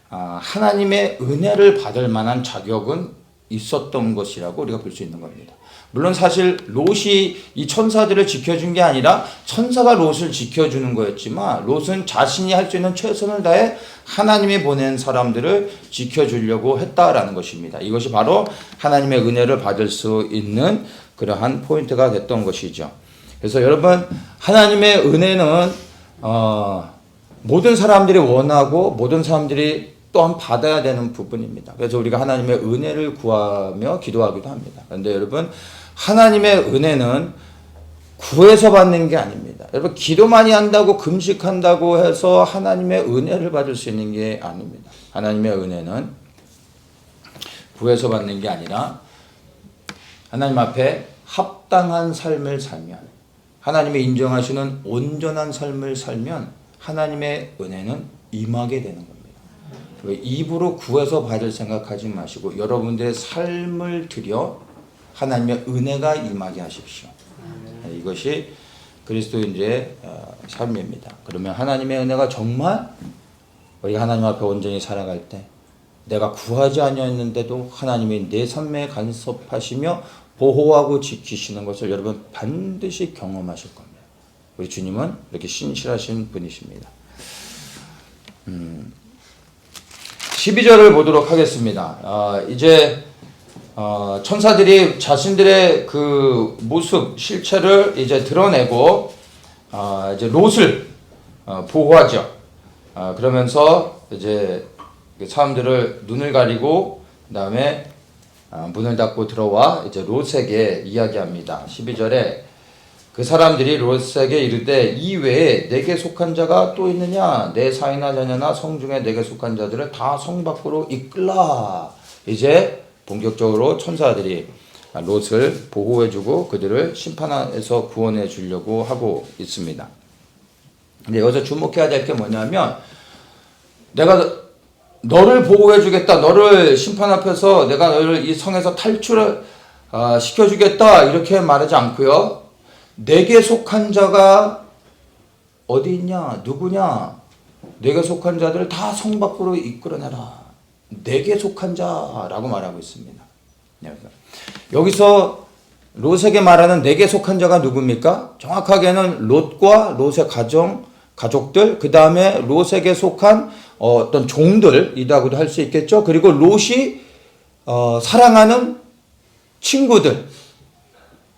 하나님의 은혜를 받을 만한 자격은 있었던 것이라고 우리가 볼 수 있는 겁니다. 물론 사실 롯이 이 천사들을 지켜준 게 아니라 천사가 롯을 지켜주는 거였지만, 롯은 자신이 할 수 있는 최선을 다해 하나님이 보낸 사람들을 지켜주려고 했다라는 것입니다. 이것이 바로 하나님의 은혜를 받을 수 있는 그러한 포인트가 됐던 것이죠. 그래서 여러분, 하나님의 은혜는 모든 사람들이 원하고 모든 사람들이 또한 받아야 되는 부분입니다. 그래서 우리가 하나님의 은혜를 구하며 기도하기도 합니다. 그런데 여러분, 하나님의 은혜는 구해서 받는 게 아닙니다. 여러분, 기도 많이 한다고 금식한다고 해서 하나님의 은혜를 받을 수 있는 게 아닙니다. 하나님의 은혜는 구해서 받는 게 아니라 하나님 앞에 합당한 삶을 살면, 하나님이 인정하시는 온전한 삶을 살면 하나님의 은혜는 임하게 되는 겁니다. 입으로 구해서 받을 생각하지 마시고 여러분들의 삶을 들여 하나님의 은혜가 임하게 하십시오. 이것이 그리스도인들의 삶입니다. 그러면 하나님의 은혜가 정말 우리가 하나님 앞에 온전히 살아갈 때, 내가 구하지 아니었는데도 하나님이 내 삶에 간섭하시며 보호하고 지키시는 것을 여러분 반드시 경험하실 겁니다. 우리 주님은 이렇게 신실하신 분이십니다. 12절을 보도록 하겠습니다. 이제 천사들이 자신들의 그 모습, 실체를 이제 드러내고 이제 롯을 보호하죠. 그러면서 이제 사람들을 눈을 가리고 그다음에 문을 닫고 들어와 이제 롯에게 이야기합니다. 12절에 그 사람들이 롯에게 이르되 이 외에 내게 속한 자가 또 있느냐? 내 사이나 자녀나 성중에 내게 속한 자들을 다 성 밖으로 이끌라. 이제 본격적으로 천사들이 롯을 보호해주고 그들을 심판에서 구원해 주려고 하고 있습니다. 근데 여기서 주목해야 될 게 뭐냐면, 내가 너를 보호해 주겠다, 너를 심판 앞에서 내가 너를 이 성에서 탈출을 시켜주겠다, 이렇게 말하지 않고요, 내게 속한 자가 어디 있냐, 누구냐, 내게 속한 자들을 다 성 밖으로 이끌어내라. 내게 속한 자라고 말하고 있습니다. 여기서 롯에게 말하는 내게 속한 자가 누굽니까? 정확하게는 롯과 롯의 가족들, 그 다음에 롯에게 속한 어떤 종들이라고도 할 수 있겠죠. 그리고 롯이 사랑하는 친구들,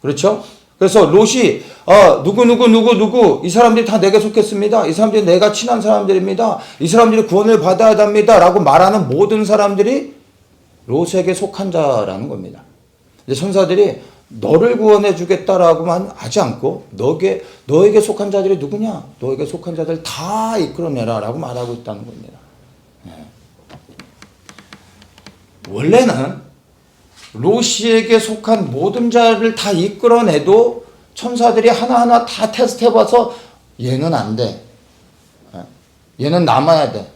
그렇죠? 그래서 롯이 누구 이 사람들이 다 내게 속했습니다. 이 사람들이 내가 친한 사람들입니다. 이 사람들이 구원을 받아야 됩니다. 라고 말하는 모든 사람들이 롯에게 속한 자라는 겁니다. 이제 천사들이 너를 구원해 주겠다라고만 하지 않고 너에게 속한 자들이 누구냐? 너에게 속한 자들 다 이끌어내라 라고 말하고 있다는 겁니다. 원래는 롯에게 속한 모든 자를 다 이끌어내도 천사들이 하나하나 다 테스트해봐서 얘는 안 돼, 얘는 남아야 돼,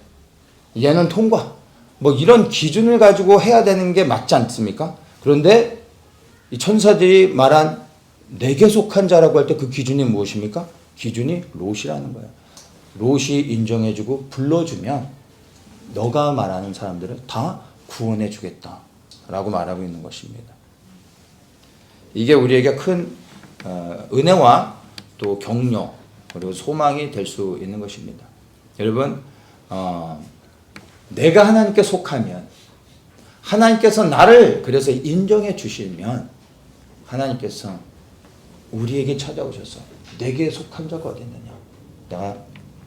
얘는 통과, 뭐 이런 기준을 가지고 해야 되는 게 맞지 않습니까? 그런데 이 천사들이 말한 내게 속한 자라고 할 때 그 기준이 무엇입니까? 기준이 롯이라는 거예요. 롯이 인정해주고 불러주면 너가 말하는 사람들을 다 구원해 주겠다 라고 말하고 있는 것입니다. 이게 우리에게 큰 은혜와 또 격려 그리고 소망이 될 수 있는 것입니다. 여러분, 내가 하나님께 속하면, 하나님께서 나를 그래서 인정해 주시면, 하나님께서 우리에게 찾아오셔서 내게 속한 자가 어디 있느냐, 내가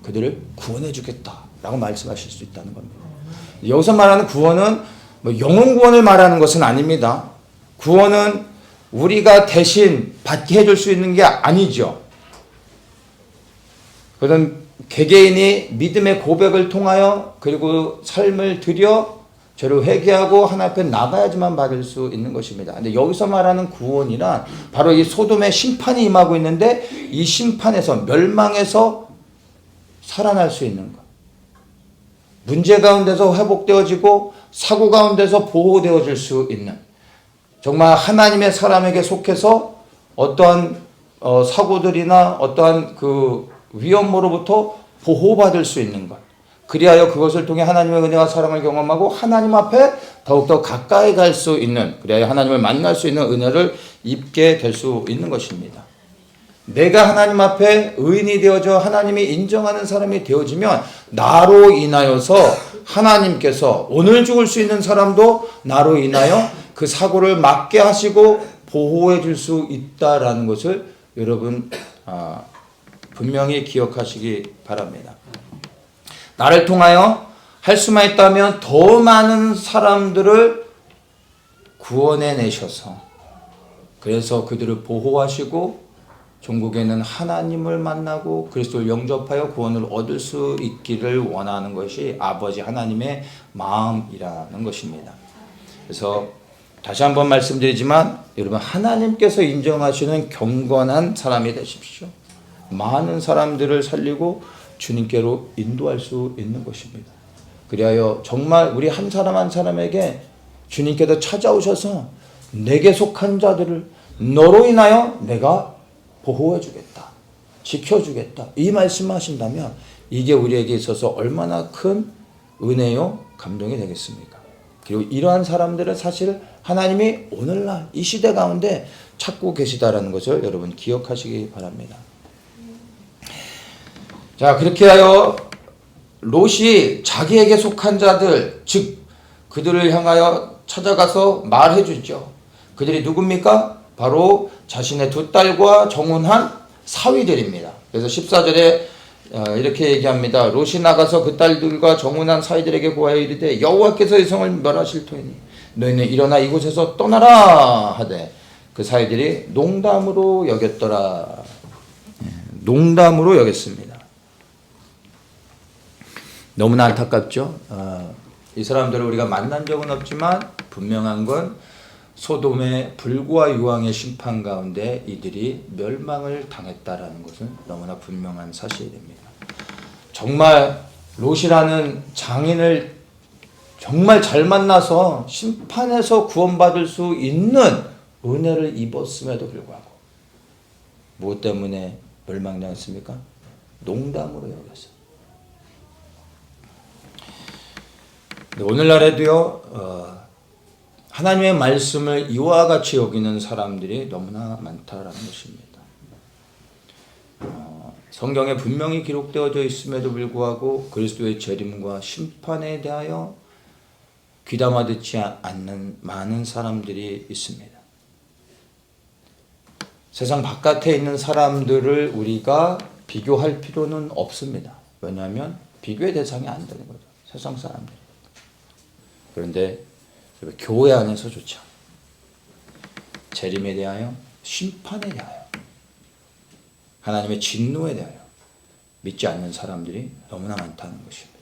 그들을 구원해 주겠다 라고 말씀하실 수 있다는 겁니다. 여기서 말하는 구원은 뭐 영혼 구원을 말하는 것은 아닙니다. 구원은 우리가 대신 받게 해줄 수 있는 게 아니죠. 그런 개개인이 믿음의 고백을 통하여 그리고 삶을 들여 죄를 회개하고 하나님 앞에 나가야지만 받을 수 있는 것입니다. 근데 여기서 말하는 구원이란 바로 이 소돔의 심판이 임하고 있는데 이 심판에서 멸망에서 살아날 수 있는 것. 문제 가운데서 회복되어지고 사고 가운데서 보호되어질 수 있는 정말 하나님의 사람에게 속해서 어떠한 사고들이나 어떠한 그 위험으로부터 보호받을 수 있는 것. 그리하여 그것을 통해 하나님의 은혜와 사랑을 경험하고 하나님 앞에 더욱더 가까이 갈 수 있는, 그리하여 하나님을 만날 수 있는 은혜를 입게 될 수 있는 것입니다. 내가 하나님 앞에 의인이 되어져 하나님이 인정하는 사람이 되어지면 나로 인하여서 하나님께서 오늘 죽을 수 있는 사람도 나로 인하여 그 사고를 막게 하시고 보호해 줄 수 있다라는 것을 여러분 분명히 기억하시기 바랍니다. 나를 통하여 할 수만 있다면 더 많은 사람들을 구원해 내셔서 그래서 그들을 보호하시고 종국에는 하나님을 만나고 그리스도를 영접하여 구원을 얻을 수 있기를 원하는 것이 아버지 하나님의 마음이라는 것입니다. 그래서 다시 한번 말씀드리지만 여러분 하나님께서 인정하시는 경건한 사람이 되십시오. 많은 사람들을 살리고 주님께로 인도할 수 있는 것입니다. 그리하여 정말 우리 한 사람 한 사람에게 주님께서 찾아오셔서 내게 속한 자들을 너로 인하여 내가 보호해 주겠다. 지켜주겠다. 이 말씀하신다면 이게 우리에게 있어서 얼마나 큰 은혜요 감동이 되겠습니까? 그리고 이러한 사람들은 사실 하나님이 오늘날 이 시대 가운데 찾고 계시다라는 것을 여러분 기억하시기 바랍니다. 자, 그렇게 하여 롯이 자기에게 속한 자들, 즉 그들을 향하여 찾아가서 말해 주죠. 그들이 누굽니까? 바로 자신의 두 딸과 정혼한 사위들입니다. 그래서 14절에 이렇게 얘기합니다. 롯이 나가서 그 딸들과 정혼한 사위들에게 고하여 이르되 여호와께서 이 성을 멸하실 터이니 너희는 일어나 이곳에서 떠나라 하되 그 사위들이 농담으로 여겼더라. 농담으로 여겼습니다. 너무나 안타깝죠. 이 사람들을 우리가 만난 적은 없지만 분명한 건 소돔의 불과 유황의 심판 가운데 이들이 멸망을 당했다라는 것은 너무나 분명한 사실입니다. 정말 롯이라는 장인을 정말 잘 만나서 심판에서 구원받을 수 있는 은혜를 입었음에도 불구하고 무엇 때문에 멸망당했습니까? 농담으로 여겼어요. 오늘날에도요 하나님의 말씀을 이와 같이 여기는 사람들이 너무나 많다라는 것입니다. 성경에 분명히 기록되어져 있음에도 불구하고 그리스도의 재림과 심판에 대하여 귀담아 듣지 않는 많은 사람들이 있습니다. 세상 바깥에 있는 사람들을 우리가 비교할 필요는 없습니다. 왜냐하면 비교의 대상이 안 되는 거죠. 세상 사람들이. 그런데 교회 안에서 좋죠. 재림에 대하여, 심판에 대하여, 하나님의 진노에 대하여 믿지 않는 사람들이 너무나 많다는 것입니다.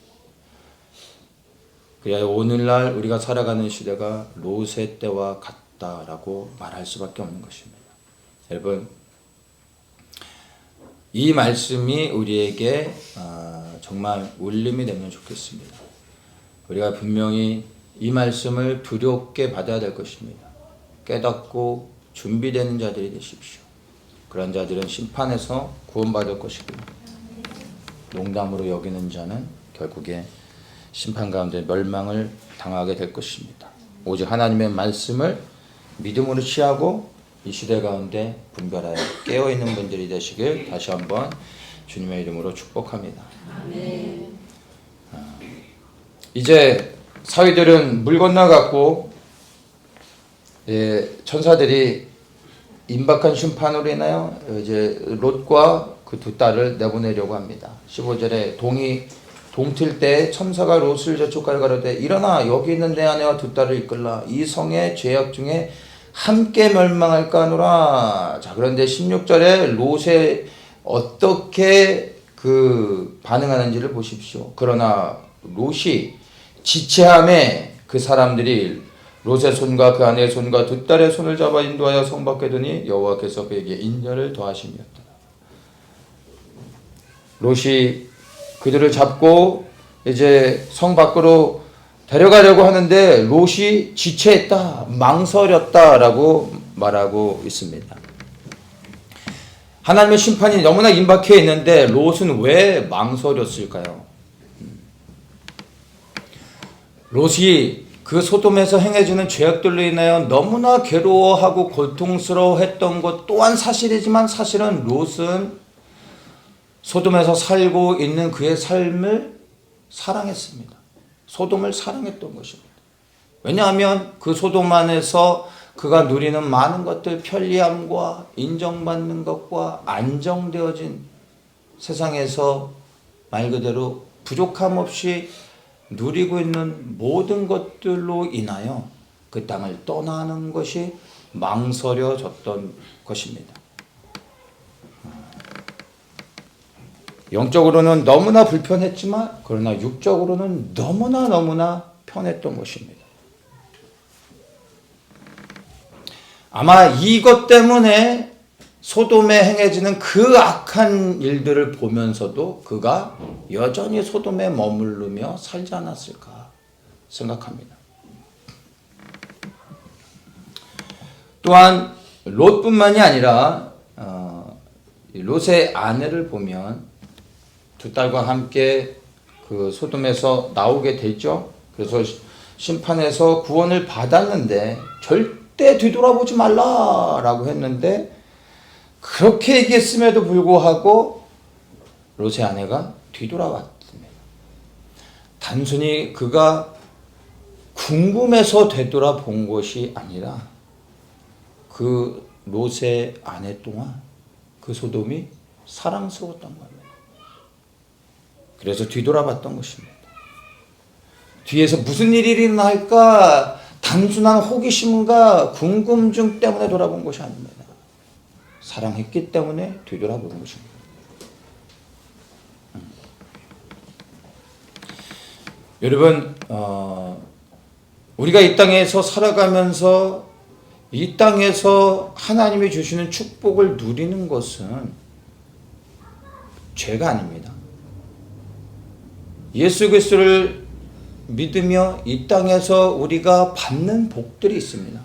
그래야 오늘날 우리가 살아가는 시대가 롯의 때와 같다라고 말할 수밖에 없는 것입니다. 여러분, 이 말씀이 우리에게 정말 울림이 되면 좋겠습니다. 우리가 분명히 이 말씀을 두렵게 받아야 될 것입니다. 깨닫고 준비되는 자들이 되십시오. 그런 자들은 심판에서 구원받을 것이고 농담으로 여기는 자는 결국에 심판 가운데 멸망을 당하게 될 것입니다. 오직 하나님의 말씀을 믿음으로 취하고 이 시대 가운데 분별하여 깨어있는 분들이 되시길 다시 한번 주님의 이름으로 축복합니다. 아멘. 이제 사위들은 물 건너갔고 천사들이 임박한 심판으로 인하여 이제 롯과 그 두 딸을 내보내려고 합니다. 15절에 동틀 때 천사가 롯을 저쪽까지 가로되 일어나 여기 있는 내 아내와 두 딸을 이끌라 이 성의 죄악 중에 함께 멸망할까 하노라. 자, 그런데 16절에 롯에 어떻게 반응하는지를 보십시오. 그러나 롯이 지체함에 그 사람들이 롯의 손과 그 아내의 손과 두 딸의 손을 잡아 인도하여 성 밖에 두니 여호와께서 그에게 인자를 더하심이었더라. 롯이 그들을 잡고 이제 성 밖으로 데려가려고 하는데 롯이 지체했다, 망설였다라고 말하고 있습니다. 하나님의 심판이 너무나 임박해 있는데 롯은 왜 망설였을까요? 롯이 그 소돔에서 행해지는 죄악들로 인하여 너무나 괴로워하고 고통스러워했던 것 또한 사실이지만 사실은 롯은 소돔에서 살고 있는 그의 삶을 사랑했습니다. 소돔을 사랑했던 것입니다. 왜냐하면 그 소돔 안에서 그가 누리는 많은 것들, 편리함과 인정받는 것과 안정되어진 세상에서 말 그대로 부족함 없이 누리고 있는 모든 것들로 인하여 그 땅을 떠나는 것이 망설여졌던 것입니다. 영적으로는 너무나 불편했지만 그러나 육적으로는 너무나 편했던 것입니다. 아마 이것 때문에 소돔에 행해지는 그 악한 일들을 보면서도 그가 여전히 소돔에 머무르며 살지 않았을까 생각합니다. 또한 롯뿐만이 아니라 롯의 아내를 보면 두 딸과 함께 그 소돔에서 나오게 되죠. 그래서 심판에서 구원을 받았는데 절대 뒤돌아보지 말라라고 했는데 그렇게 얘기했음에도 불구하고 롯의 아내가 뒤돌아왔습니다. 단순히 그가 궁금해서 되돌아본 것이 아니라 그 롯의 아내 동안 그 소돔이 사랑스러웠던 겁니다. 그래서 뒤돌아봤던 것입니다. 뒤에서 무슨 일이 일어날까 단순한 호기심과 궁금증 때문에 돌아본 것이 아닙니다. 사랑했기 때문에 뒤돌아보는 것입니다. 여러분, 우리가 이 땅에서 살아가면서 이 땅에서 하나님이 주시는 축복을 누리는 것은 죄가 아닙니다. 예수 그리스도를 믿으며 이 땅에서 우리가 받는 복들이 있습니다.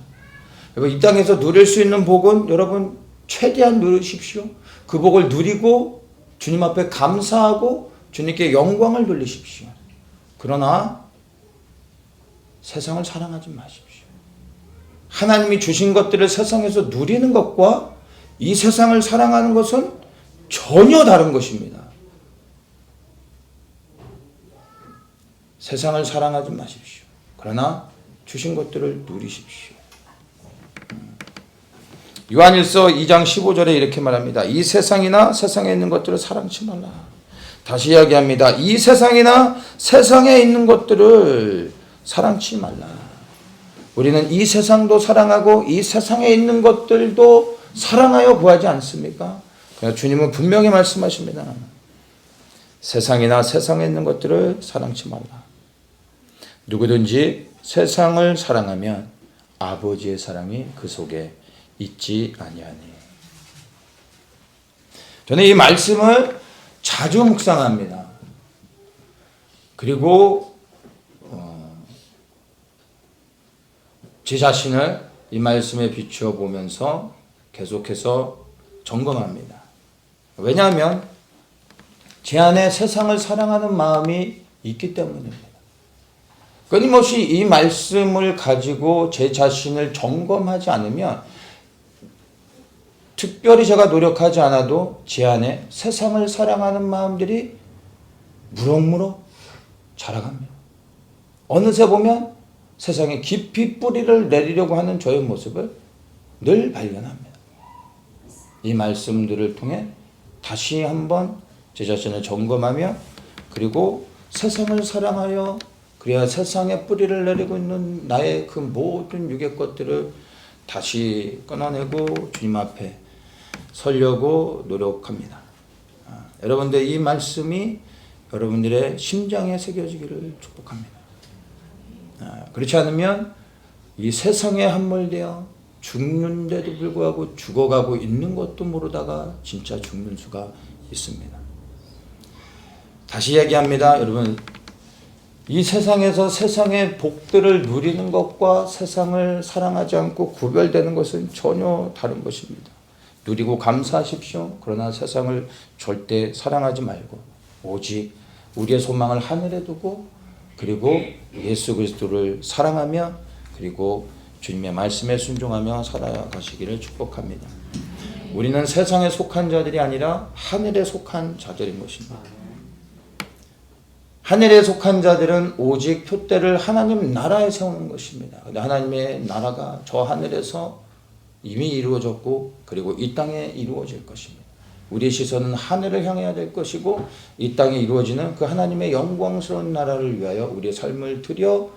이 땅에서 누릴 수 있는 복은 여러분 최대한 누리십시오. 그 복을 누리고 주님 앞에 감사하고 주님께 영광을 돌리십시오. 그러나 세상을 사랑하지 마십시오. 하나님이 주신 것들을 세상에서 누리는 것과 이 세상을 사랑하는 것은 전혀 다른 것입니다. 세상을 사랑하지 마십시오. 그러나 주신 것들을 누리십시오. 요한일서 2장 15절에 이렇게 말합니다. 이 세상이나 세상에 있는 것들을 사랑치 말라. 다시 이야기합니다. 이 세상이나 세상에 있는 것들을 사랑치 말라. 우리는 이 세상도 사랑하고 이 세상에 있는 것들도 사랑하여 구하지 않습니까? 주님은 분명히 말씀하십니다. 세상이나 세상에 있는 것들을 사랑치 말라. 누구든지 세상을 사랑하면 아버지의 사랑이 그 속에 있지 아니하니. 저는 이 말씀을 자주 묵상합니다. 그리고 제 자신을 이 말씀에 비추어 보면서 계속해서 점검합니다. 왜냐하면 제 안에 세상을 사랑하는 마음이 있기 때문입니다. 끊임없이 이 말씀을 가지고 제 자신을 점검하지 않으면 특별히 제가 노력하지 않아도 제 안에 세상을 사랑하는 마음들이 무럭무럭 자라갑니다. 어느새 보면 세상에 깊이 뿌리를 내리려고 하는 저의 모습을 늘 발견합니다. 이 말씀들을 통해 다시 한번 제 자신을 점검하며 그리고 세상을 사랑하여 그래야 세상에 뿌리를 내리고 있는 나의 그 모든 육의 것들을 다시 끊어내고 주님 앞에 서려고 노력합니다. 여러분들 이 말씀이 여러분들의 심장에 새겨지기를 축복합니다. 그렇지 않으면 이 세상에 함몰되어 죽는데도 불구하고 죽어가고 있는 것도 모르다가 진짜 죽는 수가 있습니다. 다시 얘기합니다. 여러분, 이 세상에서 세상의 복들을 누리는 것과 세상을 사랑하지 않고 구별되는 것은 전혀 다른 것입니다. 누리고 감사하십시오. 그러나 세상을 절대 사랑하지 말고 오직 우리의 소망을 하늘에 두고 그리고 예수 그리스도를 사랑하며 그리고 주님의 말씀에 순종하며 살아가시기를 축복합니다. 우리는 세상에 속한 자들이 아니라 하늘에 속한 자들인 것입니다. 하늘에 속한 자들은 오직 표대를 하나님 나라에 세우는 것입니다. 근데 하나님의 나라가 저 하늘에서 이미 이루어졌고 그리고 이 땅에 이루어질 것입니다. 우리의 시선은 하늘을 향해야 될 것이고 이 땅에 이루어지는 그 하나님의 영광스러운 나라를 위하여 우리의 삶을 드려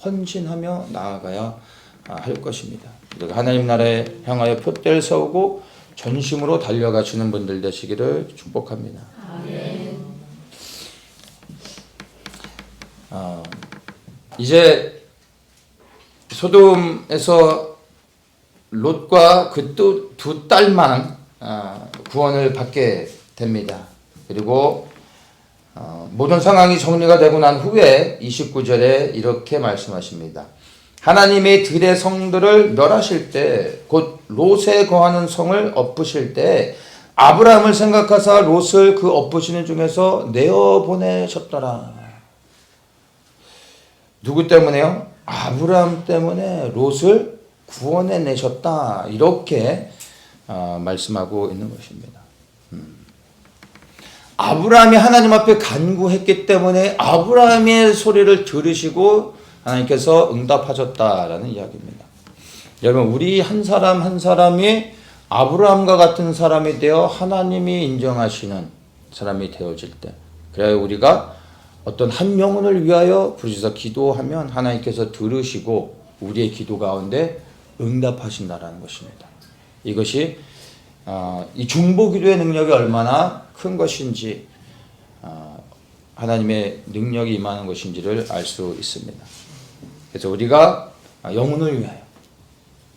헌신하며 나아가야 할 것입니다. 하나님 나라에 향하여 표대를 세우고 전심으로 달려가시는 분들 되시기를 축복합니다. 아멘. 이제 소돔에서 롯과 그 두 딸만 구원을 받게 됩니다. 그리고 모든 상황이 정리가 되고 난 후에 29절에 이렇게 말씀하십니다. 하나님이 들의 성들을 멸하실 때 곧 롯에 거하는 성을 엎으실 때 아브라함을 생각하사 롯을 그 엎으시는 중에서 내어보내셨더라. 누구 때문에요? 아브라함 때문에 롯을 구원해내셨다. 이렇게 말씀하고 있는 것입니다. 아브라함이 하나님 앞에 간구했기 때문에 아브라함의 소리를 들으시고 하나님께서 응답하셨다라는 이야기입니다. 여러분, 우리 한 사람 한 사람이 아브라함과 같은 사람이 되어 하나님이 인정하시는 사람이 되어질 때, 그래야 우리가 어떤 한 영혼을 위하여 부르셔서 기도하면 하나님께서 들으시고 우리의 기도 가운데 응답하신다라는 것입니다. 이것이 이 중보기도의 능력이 얼마나 큰 것인지 하나님의 능력이 임하는 것인지를 알 수 있습니다. 그래서 우리가 영혼을 위하여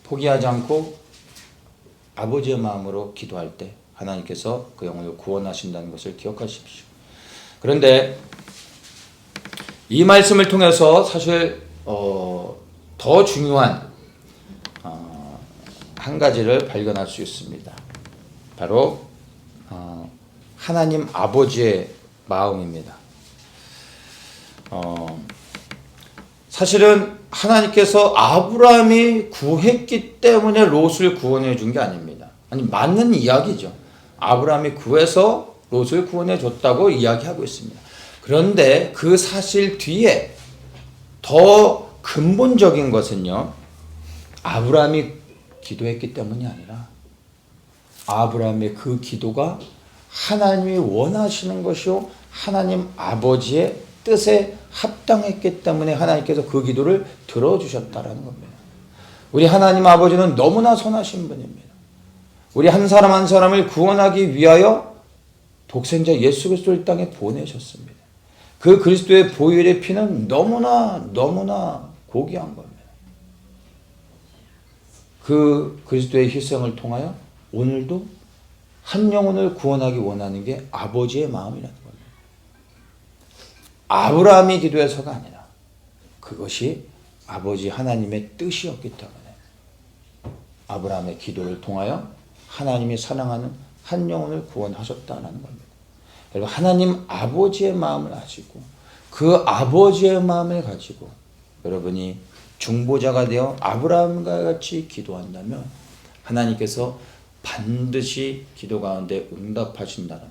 포기하지 않고 아버지의 마음으로 기도할 때 하나님께서 그 영혼을 구원하신다는 것을 기억하십시오. 그런데 이 말씀을 통해서 사실 더 중요한 한 가지를 발견할 수 있습니다. 바로 하나님 아버지의 마음입니다. 사실은 하나님께서 아브라함이 구했기 때문에 롯을 구원해 준 게 아닙니다. 아니, 맞는 이야기죠. 아브라함이 구해서 롯을 구원해 줬다고 이야기하고 있습니다. 그런데 그 사실 뒤에 더 근본적인 것은요, 아브라함이 기도했기 때문이 아니라 아브라함의 그 기도가 하나님이 원하시는 것이요 하나님 아버지의 뜻에 합당했기 때문에 하나님께서 그 기도를 들어주셨다라는 겁니다. 우리 하나님 아버지는 너무나 선하신 분입니다. 우리 한 사람 한 사람을 구원하기 위하여 독생자 예수 그리스도를 땅에 보내셨습니다. 그 그리스도의 보혈의 피는 너무나 고귀한 겁니다. 그 그리스도의 희생을 통하여 오늘도 한 영혼을 구원하기 원하는 게 아버지의 마음이라는 겁니다. 아브라함이 기도해서가 아니라 그것이 아버지 하나님의 뜻이었기 때문에 아브라함의 기도를 통하여 하나님이 사랑하는 한 영혼을 구원하셨다는 겁니다. 여러분, 하나님 아버지의 마음을 아시고 그 아버지의 마음을 가지고 여러분이 중보자가 되어 아브라함과 같이 기도한다면 하나님께서 반드시 기도 가운데 응답하신다는 것.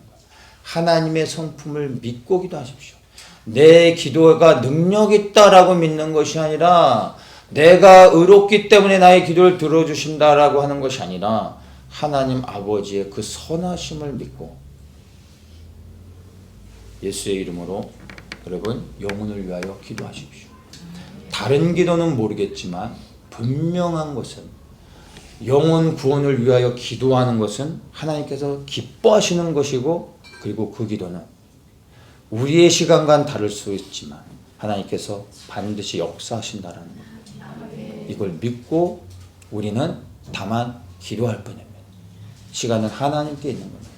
하나님의 성품을 믿고 기도하십시오. 내 기도가 능력 있다라고 믿는 것이 아니라 내가 의롭기 때문에 나의 기도를 들어주신다라고 하는 것이 아니라 하나님 아버지의 그 선하심을 믿고 예수의 이름으로 여러분 영혼을 위하여 기도하십시오. 다른 기도는 모르겠지만 분명한 것은 영혼 구원을 위하여 기도하는 것은 하나님께서 기뻐하시는 것이고, 그리고 그 기도는 우리의 시간과는 다를 수 있지만 하나님께서 반드시 역사하신다라는 겁니다. 이걸 믿고 우리는 다만 기도할 뿐입니다. 시간은 하나님께 있는 겁니다.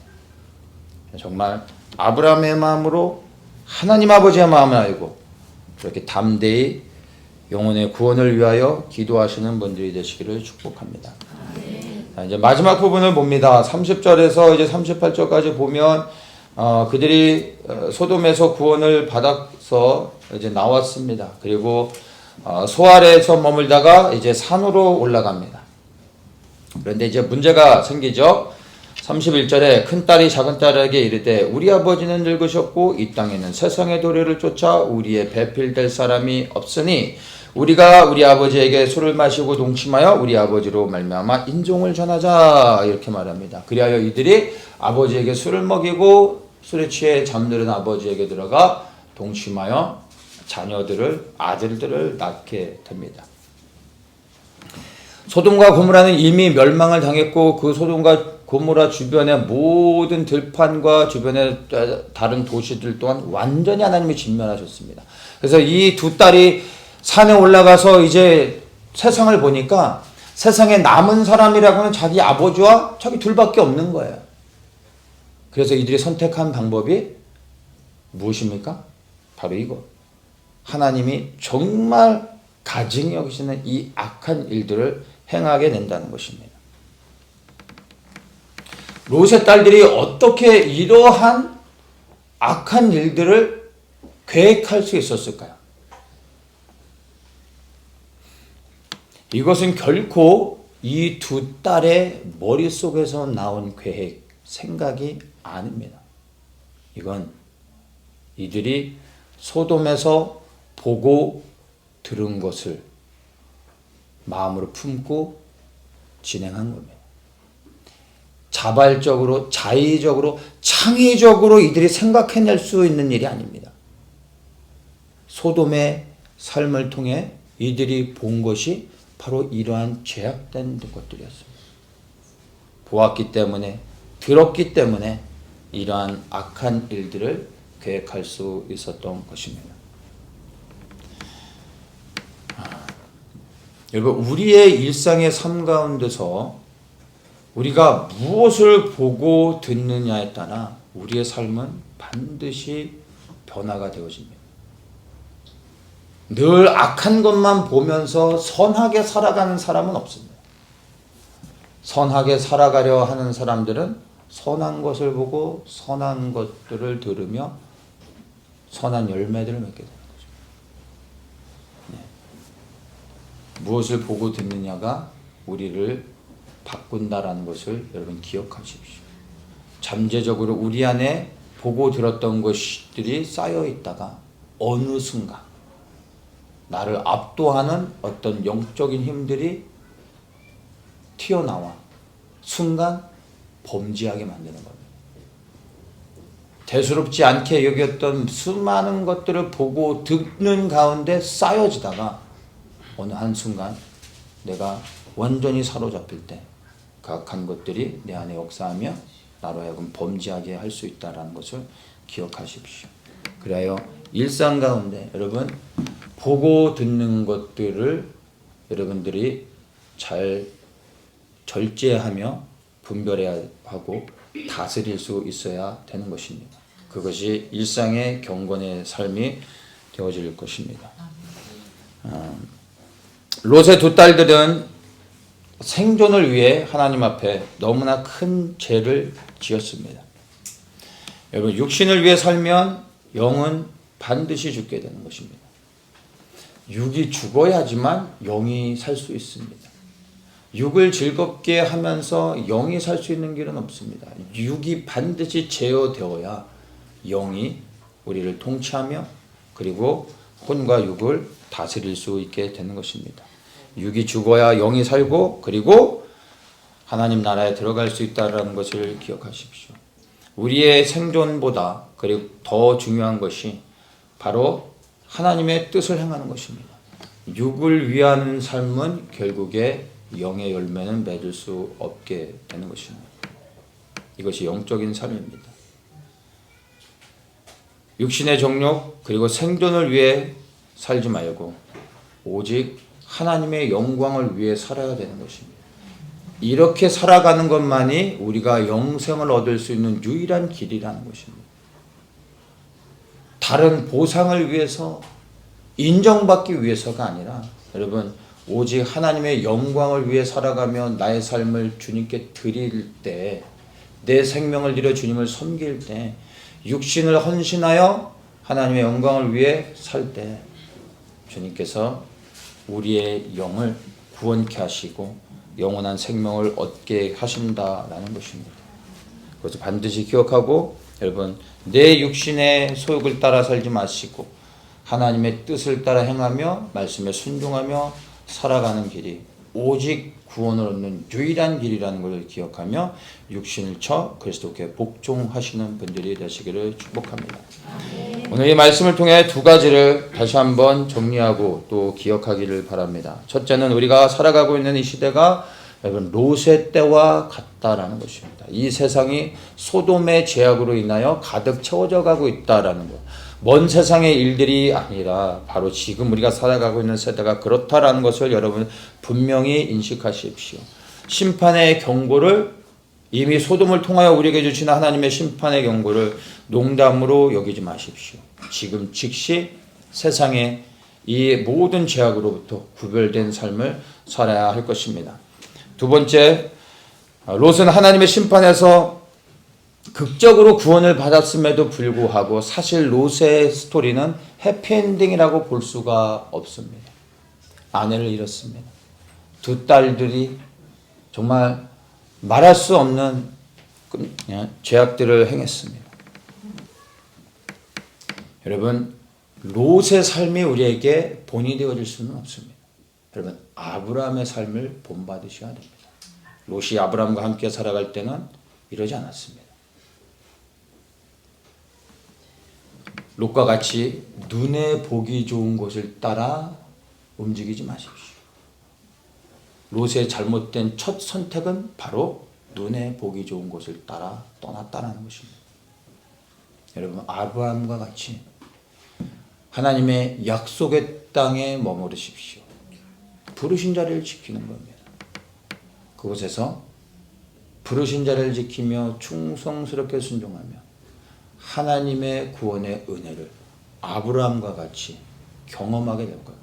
정말 아브라함의 마음으로 하나님 아버지의 마음을 알고 그렇게 담대히 영혼의 구원을 위하여 기도하시는 분들이 되시기를 축복합니다. 이제 마지막 부분을 봅니다. 30절에서 이제 38절까지 보면 그들이 소돔에서 구원을 받아서 이제 나왔습니다. 그리고 소알에서 머물다가 이제 산으로 올라갑니다. 그런데 이제 문제가 생기죠. 31절에 큰딸이 작은딸에게 이르되 우리 아버지는 늙으셨고 이 땅에는 세상의 도리를 쫓아 우리의 배필될 사람이 없으니 우리가 우리 아버지에게 술을 마시고 동침하여 우리 아버지로 말미암아 인종을 전하자 이렇게 말합니다. 그리하여 이들이 아버지에게 술을 먹이고 술에 취해 잠드는 아버지에게 들어가 동침하여 자녀들을 아들들을 낳게 됩니다. 소돔과 고모라는 이미 멸망을 당했고 그 소돔과 고모라 주변의 모든 들판과 주변의 다른 도시들 또한 완전히 하나님이 진멸하셨습니다. 그래서 이 두 딸이 산에 올라가서 이제 세상을 보니까 세상에 남은 사람이라고는 자기 아버지와 자기 둘밖에 없는 거예요. 그래서 이들이 선택한 방법이 무엇입니까? 바로 이거. 하나님이 정말 가증히 여기시는 이 악한 일들을 행하게 된다는 것입니다. 롯의 딸들이 어떻게 이러한 악한 일들을 계획할 수 있었을까요? 이것은 결코 이 두 딸의 머릿속에서 나온 계획, 생각이 아닙니다. 이건 이들이 소돔에서 보고 들은 것을 마음으로 품고 진행한 겁니다. 자발적으로, 자의적으로, 창의적으로 이들이 생각해낼 수 있는 일이 아닙니다. 소돔의 삶을 통해 이들이 본 것이 바로 이러한 죄악된 것들이었습니다. 보았기 때문에, 들었기 때문에 이러한 악한 일들을 계획할 수 있었던 것입니다. 여러분, 우리의 일상의 삶 가운데서 우리가 무엇을 보고 듣느냐에 따라 우리의 삶은 반드시 변화가 되어집니다. 늘 악한 것만 보면서 선하게 살아가는 사람은 없습니다. 선하게 살아가려 하는 사람들은 선한 것을 보고 선한 것들을 들으며 선한 열매들을 맺게 되는 거죠. 네. 무엇을 보고 듣느냐가 우리를 바꾼다라는 것을 여러분 기억하십시오. 잠재적으로 우리 안에 보고 들었던 것들이 쌓여 있다가 어느 순간 나를 압도하는 어떤 영적인 힘들이 튀어나와 순간 범죄하게 만드는 겁니다. 대수롭지 않게 여겼던 수많은 것들을 보고 듣는 가운데 쌓여지다가 어느 한순간 내가 완전히 사로잡힐 때 그 악한 것들이 내 안에 역사하며 나로 하여금 범죄하게 할 수 있다는 것을 기억하십시오. 그래야 일상 가운데 여러분 보고 듣는 것들을 여러분들이 잘 절제하며 분별해야 하고 다스릴 수 있어야 되는 것입니다. 그것이 일상의 경건의 삶이 되어질 것입니다. 롯의 두 딸들은 생존을 위해 하나님 앞에 너무나 큰 죄를 지었습니다. 여러분, 육신을 위해 살면 영은 반드시 죽게 되는 것입니다. 육이 죽어야지만 영이 살 수 있습니다. 육을 즐겁게 하면서 영이 살 수 있는 길은 없습니다. 육이 반드시 제어되어야 영이 우리를 통치하며 그리고 혼과 육을 다스릴 수 있게 되는 것입니다. 육이 죽어야 영이 살고 그리고 하나님 나라에 들어갈 수 있다는 것을 기억하십시오. 우리의 생존보다 그리고 더 중요한 것이 바로 하나님의 뜻을 행하는 것입니다. 육을 위한 삶은 결국에 영의 열매는 맺을 수 없게 되는 것입니다. 이것이 영적인 삶입니다. 육신의 정욕 그리고 생존을 위해 살지 말고 오직 하나님의 영광을 위해 살아야 되는 것입니다. 이렇게 살아가는 것만이 우리가 영생을 얻을 수 있는 유일한 길이라는 것입니다. 다른 보상을 위해서, 인정받기 위해서가 아니라 여러분 오직 하나님의 영광을 위해 살아가며 나의 삶을 주님께 드릴 때, 내 생명을 드려 주님을 섬길 때, 육신을 헌신하여 하나님의 영광을 위해 살 때 주님께서 우리의 영을 구원케 하시고 영원한 생명을 얻게 하신다라는 것입니다. 그래서 반드시 기억하고 여러분 내 육신의 소욕을 따라 살지 마시고 하나님의 뜻을 따라 행하며 말씀에 순종하며 살아가는 길이 오직 구원을 얻는 유일한 길이라는 것을 기억하며 육신을 쳐 그리스도께 복종하시는 분들이 되시기를 축복합니다. 오늘 이 말씀을 통해 두 가지를 다시 한번 정리하고 또 기억하기를 바랍니다. 첫째는 우리가 살아가고 있는 이 시대가 여러분 롯의 때와 같다라는 것입니다. 이 세상이 소돔의 죄악으로 인하여 가득 채워져 가고 있다라는 것. 먼 세상의 일들이 아니라 바로 지금 우리가 살아가고 있는 세대가 그렇다라는 것을 여러분 분명히 인식하십시오. 심판의 경고를 이미 소돔을 통하여 우리에게 주신 하나님의 심판의 경고를 농담으로 여기지 마십시오. 지금 즉시 세상의 이 모든 죄악으로부터 구별된 삶을 살아야 할 것입니다. 두 번째, 롯은 하나님의 심판에서 극적으로 구원을 받았음에도 불구하고 사실 롯의 스토리는 해피엔딩이라고 볼 수가 없습니다. 아내를 잃었습니다. 두 딸들이 정말 말할 수 없는 죄악들을 행했습니다. 여러분, 롯의 삶이 우리에게 본이 되어질 수는 없습니다. 여러분, 아브라함의 삶을 본받으셔야 됩니다. 롯이 아브라함과 함께 살아갈 때는 이러지 않았습니다. 롯과 같이 눈에 보기 좋은 곳을 따라 움직이지 마십시오. 롯의 잘못된 첫 선택은 바로 눈에 보기 좋은 곳을 따라 떠났다는 것입니다. 여러분, 아브라함과 같이 하나님의 약속의 땅에 머무르십시오. 부르신 자리를 지키는 겁니다. 그곳에서 부르신 자리를 지키며 충성스럽게 순종하며 하나님의 구원의 은혜를 아브라함과 같이 경험하게 될 겁니다.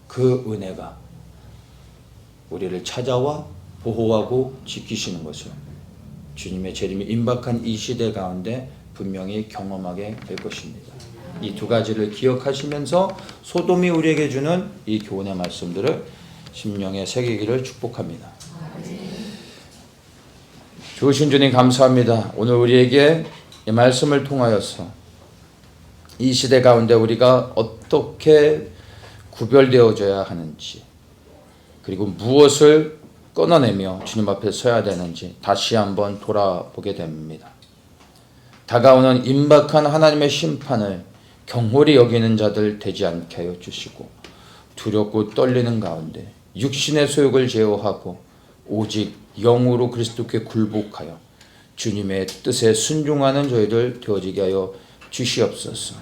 그 은혜가 우리를 찾아와 보호하고 지키시는 것을 주님의 재림이 임박한 이 시대 가운데 분명히 경험하게 될 것입니다. 이 두 가지를 기억하시면서 소돔이 우리에게 주는 이 교훈의 말씀들을 심령에 새기기를 축복합니다. 좋으신 주님 감사합니다. 오늘 우리에게 이 말씀을 통하여서 이 시대 가운데 우리가 어떻게 구별되어져야 하는지, 그리고 무엇을 끊어내며 주님 앞에 서야 되는지 다시 한번 돌아보게 됩니다. 다가오는 임박한 하나님의 심판을 경홀히 여기는 자들 되지 않게 하여 주시고, 두렵고 떨리는 가운데 육신의 소욕을 제어하고 오직 영으로 그리스도께 굴복하여 주님의 뜻에 순종하는 저희들 되어지게 하여 주시옵소서.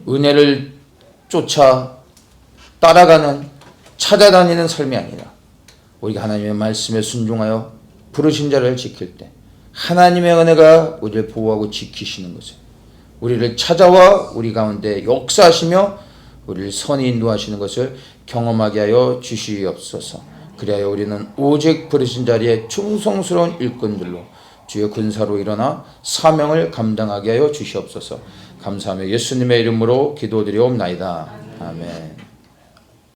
은혜를 쫓아 따라가는, 찾아다니는 삶이 아니라 우리가 하나님의 말씀에 순종하여 부르신 자를 지킬 때 하나님의 은혜가 우리를 보호하고 지키시는 것을, 우리를 찾아와 우리 가운데 역사하시며 우리를 선히 인도하시는 것을 경험하게 하여 주시옵소서. 그리하여 우리는 오직 부르신 자리에 충성스러운 일꾼들로 주의 군사로 일어나 사명을 감당하게 하여 주시옵소서. 감사하며 예수님의 이름으로 기도드리옵나이다. 아멘.